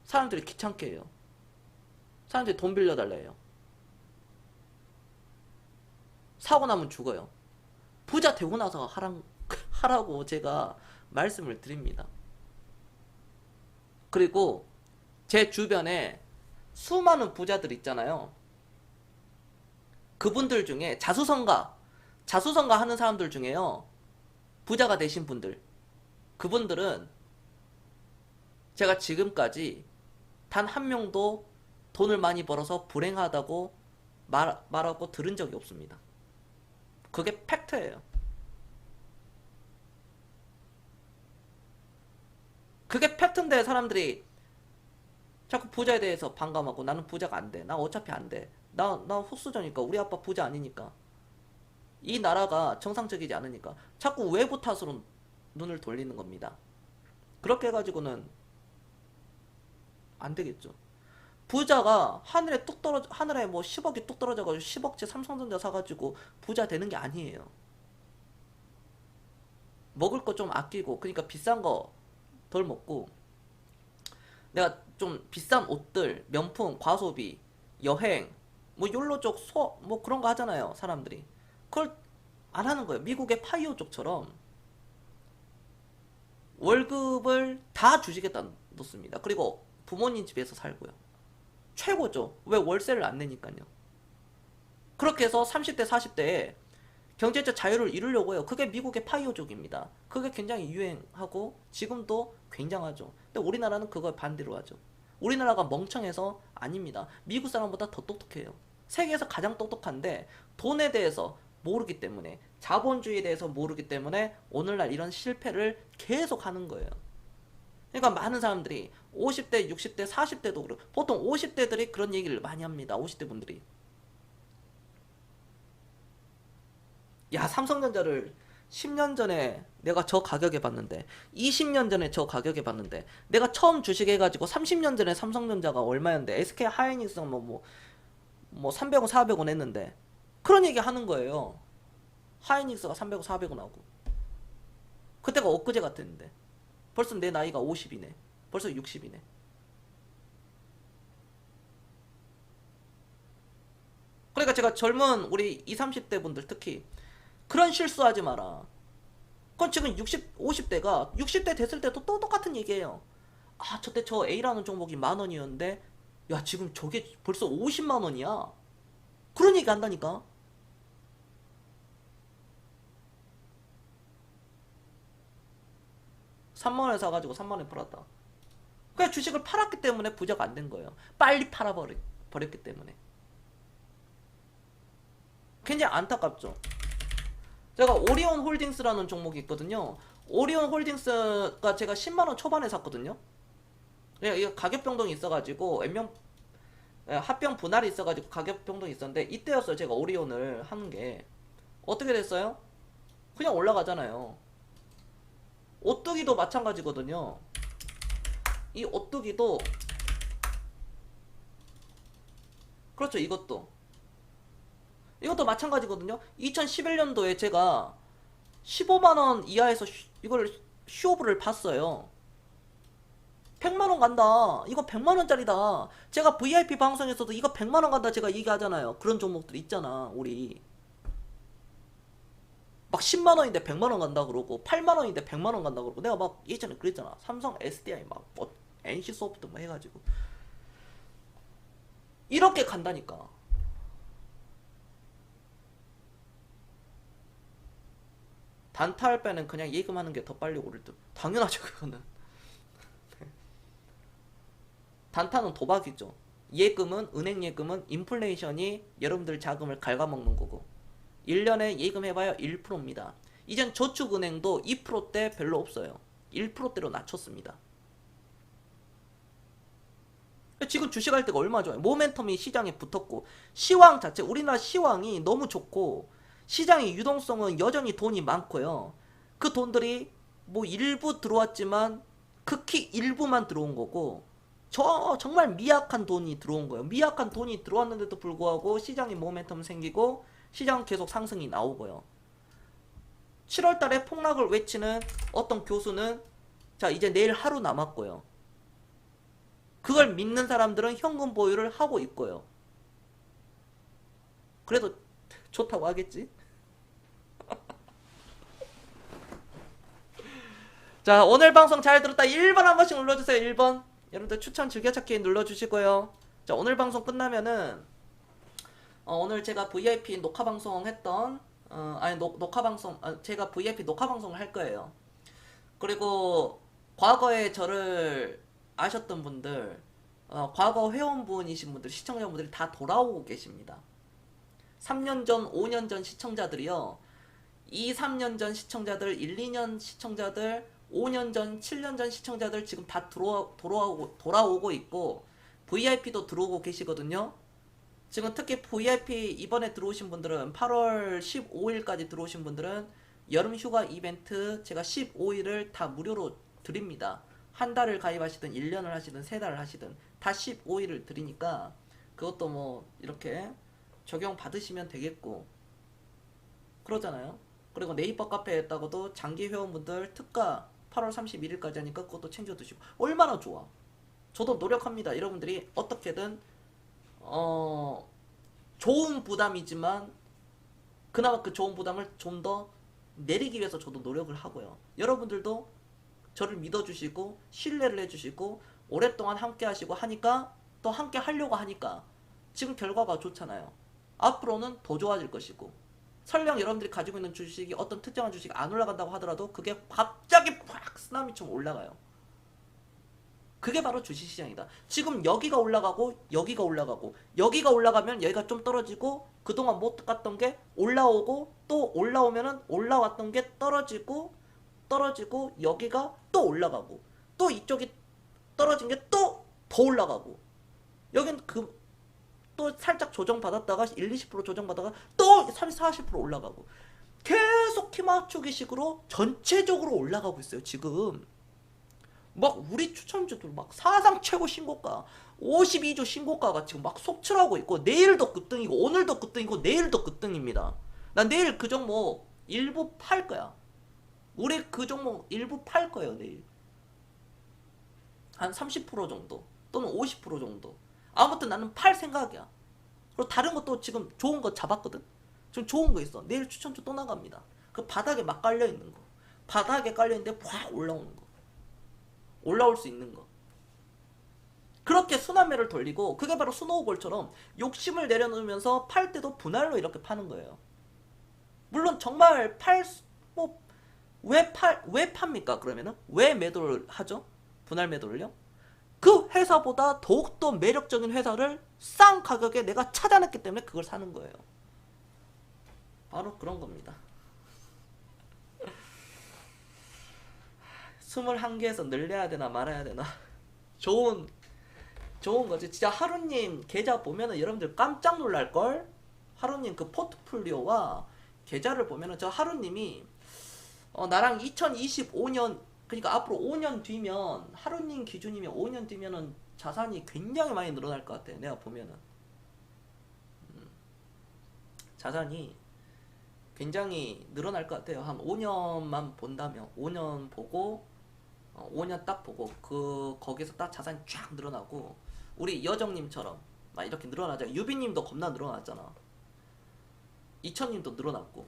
사람들이 귀찮게 해요. 사람들이 돈 빌려달라 해요. 사고 나면 죽어요. 부자 되고 나서 하라고 제가 말씀을 드립니다. 그리고 제 주변에 수많은 부자들 있잖아요. 그분들 중에 자수성가 하는 사람들 중에요. 부자가 되신 분들. 그분들은 제가 지금까지 단 한 명도 돈을 많이 벌어서 불행하다고 말하고 들은 적이 없습니다. 그게 팩트예요. 그게 팩트인데 사람들이 자꾸 부자에 대해서 반감하고 나는 부자가 안 돼. 나 어차피 안 돼. 나 흑수저니까. 우리 아빠 부자 아니니까. 이 나라가 정상적이지 않으니까. 자꾸 외부 탓으로 눈을 돌리는 겁니다. 그렇게 해가지고는 안 되겠죠. 부자가 하늘에 뭐 10억이 뚝 떨어져가지고 10억째 삼성전자 사가지고 부자 되는 게 아니에요. 먹을 거 좀 아끼고, 그러니까 비싼 거 덜 먹고, 내가 좀 비싼 옷들, 명품, 과소비, 여행, 뭐 욜로 쪽 뭐 그런 거 하잖아요, 사람들이. 그걸 안 하는 거예요. 미국의 파이오 쪽처럼 월급을 다 주식에다 넣습니다. 그리고 부모님 집에서 살고요. 최고죠. 왜 월세를 안 내니까요. 그렇게 해서 30대, 40대에 경제적 자유를 이루려고 해요. 그게 미국의 파이오족입니다. 그게 굉장히 유행하고 지금도 굉장하죠. 근데 우리나라는 그걸 반대로 하죠. 우리나라가 멍청해서 아닙니다. 미국 사람보다 더 똑똑해요. 세계에서 가장 똑똑한데 돈에 대해서 모르기 때문에, 자본주의에 대해서 모르기 때문에 오늘날 이런 실패를 계속 하는 거예요. 그러니까 많은 사람들이 50대, 60대, 40대도 그렇고, 보통 50대들이 그런 얘기를 많이 합니다. 50대 분들이. 야, 삼성전자를 10년 전에 내가 저 가격에 봤는데, 20년 전에 저 가격에 봤는데, 내가 처음 주식해가지고 30년 전에 삼성전자가 얼마였는데, SK 하이닉스가 뭐 300원, 400원 했는데, 그런 얘기 하는 거예요. 하이닉스가 300원, 400원 하고. 그때가 엊그제 같았는데, 벌써 내 나이가 50이네. 벌써 60이네. 그러니까 제가 젊은 우리 20, 30대 분들 특히 그런 실수하지 마라. 그건 지금 50대가 60대 됐을 때도 또 똑같은 얘기예요. 아, 저때 저 A라는 종목이 10,000원이었는데 야, 지금 저게 벌써 50만 원이야. 그런 얘기 한다니까. 3만 원에 사가지고 3만 원에 팔았다. 그냥 주식을 팔았기 때문에 부자가 안 된 거예요. 빨리 팔아버렸기 때문에. 굉장히 안타깝죠. 제가 오리온 홀딩스라는 종목이 있거든요. 오리온 홀딩스가 제가 10만 원 초반에 샀거든요. 이게 가격 변동이 있어가지고 합병 분할이 있어가지고 가격 변동이 있었는데 이때였어요. 제가 오리온을 하는 게 어떻게 됐어요? 그냥 올라가잖아요. 오뚜기도 마찬가지거든요. 이 오뚜기도 그렇죠. 이것도 마찬가지거든요. 2011년도에 제가 15만원 이하에서 이걸 쇼부를 봤어요. 100만원 간다. 이거 100만원짜리다. 제가 VIP 방송에서도 이거 100만원 간다 제가 얘기하잖아요. 그런 종목들 있잖아. 우리 막 10만원인데 100만원 간다 그러고 8만원인데 100만원 간다 그러고 내가 막 예전에 그랬잖아. 삼성 SDI 막 뭐 NC소프트 뭐 해가지고 이렇게 간다니까. 단타할 바에는 그냥 예금하는 게 더 빨리 오를 듯. 당연하죠. 그거는 단타는 도박이죠. 예금은, 은행 예금은 인플레이션이 여러분들 자금을 갉아먹는 거고 1년에 예금해봐야 1%입니다. 이젠 저축은행도 2%대 별로 없어요. 1%대로 낮췄습니다. 지금 주식할 때가 얼마나 좋아요. 모멘텀이 시장에 붙었고 시황 자체, 우리나라 시황이 너무 좋고 시장의 유동성은 여전히 돈이 많고요. 그 돈들이 뭐 일부 들어왔지만 극히 일부만 들어온 거고 정말 미약한 돈이 들어온 거예요. 미약한 돈이 들어왔는데도 불구하고 시장에 모멘텀 생기고 시장 계속 상승이 나오고요. 7월 달에 폭락을 외치는 어떤 교수는 자, 이제 내일 하루 남았고요. 그걸 믿는 사람들은 현금 보유를 하고 있고요. 그래도 좋다고 하겠지? 자, 오늘 방송 잘 들었다 1번 한 번씩 눌러주세요. 1번. 여러분들 추천 즐겨찾기 눌러주시고요. 자, 오늘 방송 끝나면은 오늘 제가 VIP 녹화방송 했던 녹화방송 제가 VIP 녹화방송을 할 거예요. 그리고 과거에 저를 아셨던 분들 과거 회원분이신 분들 시청자분들이 다 돌아오고 계십니다. 3년 전 5년 전 시청자들이요 3년 전 시청자들 1, 2년 시청자들 5년 전 7년 전 시청자들 지금 다 돌아오고 있고 VIP도 들어오고 계시거든요. 지금 특히 VIP 이번에 들어오신 분들은 8월 15일까지 들어오신 분들은 여름휴가 이벤트 제가 15일을 다 무료로 드립니다. 한 달을 가입하시든 1년을 하시든 3달을 하시든 다 15일을 드리니까 그것도 뭐 이렇게 적용 받으시면 되겠고 그러잖아요. 그리고 네이버 카페에 했다고도 장기 회원분들 특가 8월 31일까지 하니까 그것도 챙겨 드시고 얼마나 좋아. 저도 노력합니다. 여러분들이 어떻게든 좋은 부담이지만 그나마 그 좋은 부담을 좀 더 내리기 위해서 저도 노력을 하고요. 여러분들도 저를 믿어주시고 신뢰를 해주시고 오랫동안 함께 하시고 하니까 또 함께 하려고 하니까 지금 결과가 좋잖아요. 앞으로는 더 좋아질 것이고 설령 여러분들이 가지고 있는 주식이 어떤 특정한 주식이 안 올라간다고 하더라도 그게 갑자기 팍 쓰나미처럼 올라가요. 그게 바로 주식시장이다. 지금 여기가 올라가고 여기가 올라가고 여기가 올라가면 여기가 좀 떨어지고 그동안 못 갔던 게 올라오고 또 올라오면은 올라왔던 게 떨어지고 여기가 또 올라가고 또 이쪽이 떨어진 게 또 더 올라가고 여긴 또 살짝 조정받았다가 1, 20% 조정받다가 또 30, 40% 올라가고 계속 키 맞추기 식으로 전체적으로 올라가고 있어요. 지금 막 우리 추천주들 막 사상 최고 신고가 52주 신고가가 지금 막 속출하고 있고 내일도 급등이고 오늘도 급등이고 내일도 급등입니다. 난 내일 그 종목 일부 팔 거야. 우리 그 종목 일부 팔 거예요. 내일 한 30% 정도 또는 50% 정도. 아무튼 나는 팔 생각이야. 그리고 다른 것도 지금 좋은 거 잡았거든. 지금 좋은 거 있어. 내일 추천주 또 나갑니다. 그 바닥에 막 깔려 있는 거. 바닥에 깔려 있는데 확 올라오는 거. 올라올 수 있는 거. 그렇게 순환매를 돌리고 그게 바로 스노우볼처럼 욕심을 내려놓으면서 팔 때도 분할로 이렇게 파는 거예요. 물론 정말 왜 팝니까? 그러면은 왜 매도를 하죠? 분할 매도를요? 그 회사보다 더욱더 매력적인 회사를 싼 가격에 내가 찾아냈기 때문에 그걸 사는 거예요. 바로 그런 겁니다. 21개에서 늘려야 되나 말아야 되나. 좋은 거지. 진짜 하루님 계좌 보면은 여러분들 깜짝 놀랄걸? 하루님 그 포트폴리오와 계좌를 보면은 저 하루님이 나랑 2025년 그러니까 앞으로 5년 뒤면 하루님 기준이면 5년 뒤면은 자산이 굉장히 많이 늘어날 것 같아. 내가 보면은 자산이 굉장히 늘어날 것 같아요. 한 5년만 본다면 5년 보고 5년 딱 보고 거기서 딱 자산이 쫙 늘어나고 우리 여정님처럼 막 이렇게 늘어나자. 유비님도 겁나 늘어났잖아. 이천님도 늘어났고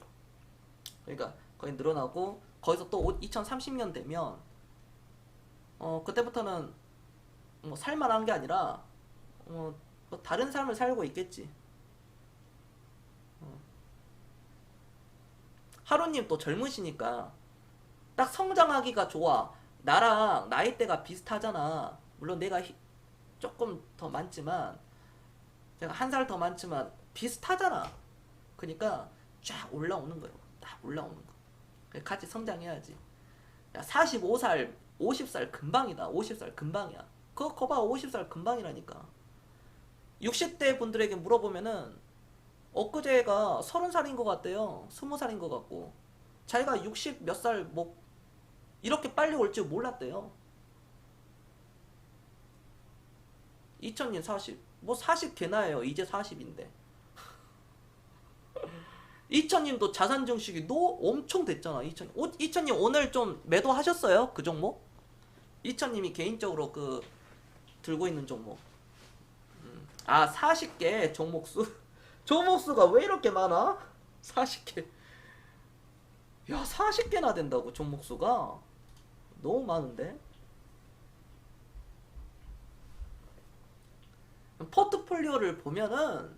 그러니까 거의 늘어나고 거기서 또 2030년 되면 그때부터는 뭐 살만한 게 아니라 뭐 다른 삶을 살고 있겠지. 하루님 또 젊으시니까 딱 성장하기가 좋아. 나랑 나이대가 비슷하잖아. 물론 내가 조금 더 많지만 제가 한 살 더 많지만 비슷하잖아. 그러니까 쫙 올라오는 거예요. 딱 올라오는 거. 같이 성장해야지. 야, 45살, 50살 금방이다. 50살 금방이야. 그거 봐, 50살 금방이라니까. 60대 분들에게 물어보면은 엊그제가 30살인 것 같대요. 20살인 것 같고. 자기가 60 몇 살 뭐 이렇게 빨리 올 줄 몰랐대요. 2000년 40. 뭐 40 개나예요. 이제 40인데. 이천님도 자산 증식이 너 엄청 됐잖아. 이천님 오늘 좀 매도하셨어요? 그 종목? 이천님이 개인적으로 그 들고 있는 종목. 40개 종목수. 종목수가 왜 이렇게 많아? 40개. 야, 40개나 된다고 종목수가? 너무 많은데? 포트폴리오를 보면은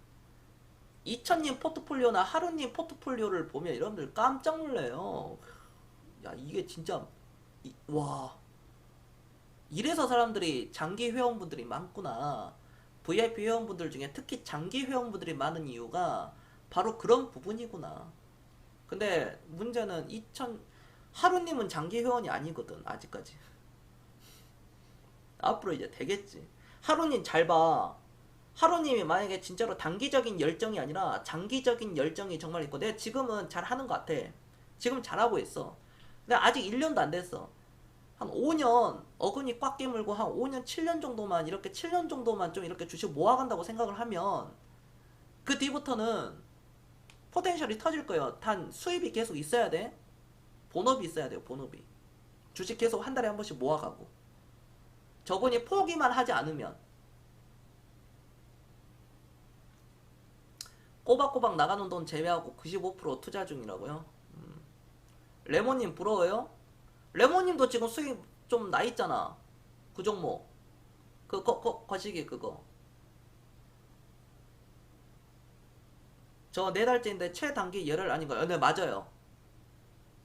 이천님 포트폴리오나 하루님 포트폴리오를 보면 여러분들 깜짝 놀래요. 야, 이게 진짜 와, 이래서 사람들이 장기 회원분들이 많구나. VIP 회원분들 중에 특히 장기 회원분들이 많은 이유가 바로 그런 부분이구나. 근데 문제는 하루님은 장기 회원이 아니거든 아직까지. 앞으로 이제 되겠지. 하루님 잘 봐. 하루님이 만약에 진짜로 단기적인 열정이 아니라 장기적인 열정이 정말 있고 내가 지금은 잘하는 것 같아. 지금 잘하고 있어. 근데 아직 1년도 안 됐어. 한 5년 어금니 꽉 깨물고 한 5년 7년 정도만 이렇게 7년 정도만 좀 이렇게 주식 모아간다고 생각을 하면 그 뒤부터는 포텐셜이 터질 거예요. 단 수입이 계속 있어야 돼. 본업이 있어야 돼요. 본업이. 주식 계속 한 달에 한 번씩 모아가고 저분이 포기만 하지 않으면 꼬박꼬박 나가는 돈 제외하고 95% 투자 중이라고요. 레몬님 부러워요? 레몬님도 지금 수익 좀 나 있잖아. 그 종목. 거시기 그거. 저 4달째인데 최단기 열혈 아닌가요? 네, 맞아요.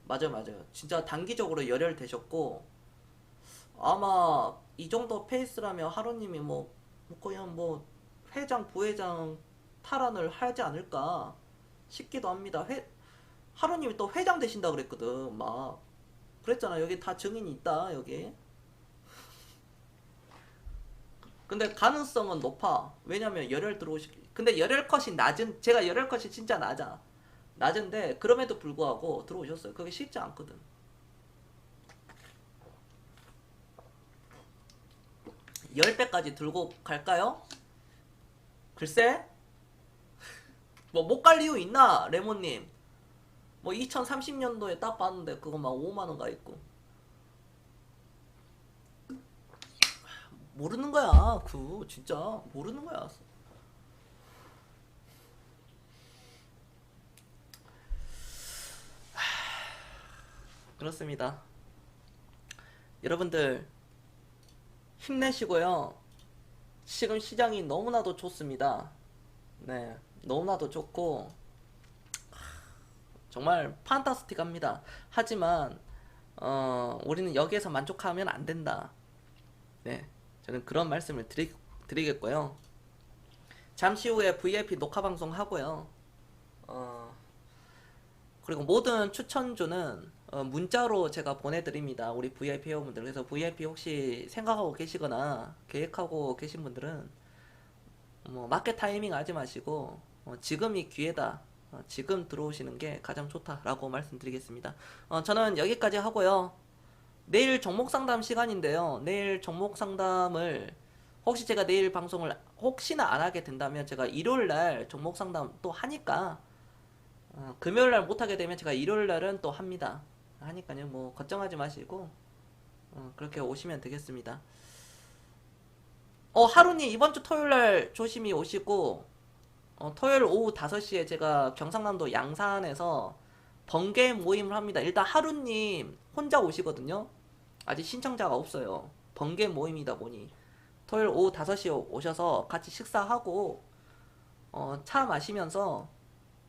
맞아요. 진짜 단기적으로 열혈 되셨고 아마 이 정도 페이스라면 하루님이 뭐 그냥 뭐 회장 부회장 탈환을 하지 않을까 싶기도 합니다. 하루님이 또 회장 되신다 그랬거든. 막 그랬잖아. 여기 다 증인이 있다. 여기. 근데 가능성은 높아. 왜냐면 열혈 들어오시. 근데 열혈 컷이 낮은. 제가 열혈 컷이 진짜 낮은데 그럼에도 불구하고 들어오셨어요. 그게 쉽지 않거든. 10배까지 들고 갈까요? 글쎄. 뭐 못 갈 이유 있나? 레몬님. 뭐 2030년도에 딱 봤는데 그거 막 5만원 가 있고. 모르는 거야. 진짜 모르는 거야. 그렇습니다. 여러분들 힘내시고요. 지금 시장이 너무나도 좋습니다. 네, 너무나도 좋고 정말 판타스틱합니다. 하지만 우리는 여기에서 만족하면 안 된다. 네, 저는 그런 말씀을 드리겠고요. 잠시 후에 VIP 녹화 방송 하고요. 그리고 모든 추천주는 문자로 제가 보내드립니다. 우리 VIP 회원분들. 그래서 VIP 혹시 생각하고 계시거나 계획하고 계신 분들은 뭐 마켓 타이밍 하지 마시고 지금이 기회다. 지금 들어오시는 게 가장 좋다라고 말씀드리겠습니다. 저는 여기까지 하고요. 내일 종목 상담 시간인데요. 내일 종목 상담을 혹시 제가 내일 방송을 혹시나 안 하게 된다면 제가 일요일날 종목 상담 또 하니까 금요일날 못하게 되면 제가 일요일날은 또 합니다. 하니까요. 뭐 걱정하지 마시고 그렇게 오시면 되겠습니다. 하루님 이번주 토요일날 조심히 오시고 토요일 오후 5시에 제가 경상남도 양산에서 번개 모임을 합니다. 일단 하루님 혼자 오시거든요. 아직 신청자가 없어요. 번개 모임이다 보니 토요일 오후 5시에 오셔서 같이 식사하고 차 마시면서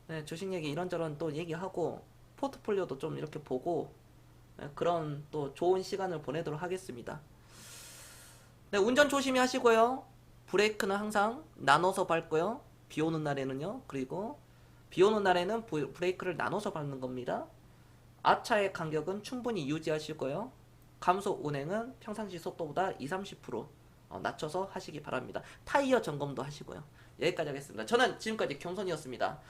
네, 주식 얘기 이런저런 또 얘기하고 포트폴리오도 좀 이렇게 보고 네, 그런 또 좋은 시간을 보내도록 하겠습니다. 네, 운전 조심히 하시고요. 브레이크는 항상 나눠서 밟고요. 비 오는 날에는요. 그리고 비 오는 날에는 브레이크를 나눠서 밟는 겁니다. 앞차의 간격은 충분히 유지하시고요. 감속 운행은 평상시 속도보다 20-30% 낮춰서 하시기 바랍니다. 타이어 점검도 하시고요. 여기까지 하겠습니다. 저는 지금까지 경선이었습니다.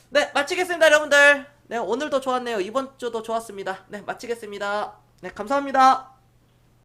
네, 마치겠습니다, 여러분들. 네, 오늘도 좋았네요. 이번 주도 좋았습니다. 네, 마치겠습니다. 네, 감사합니다.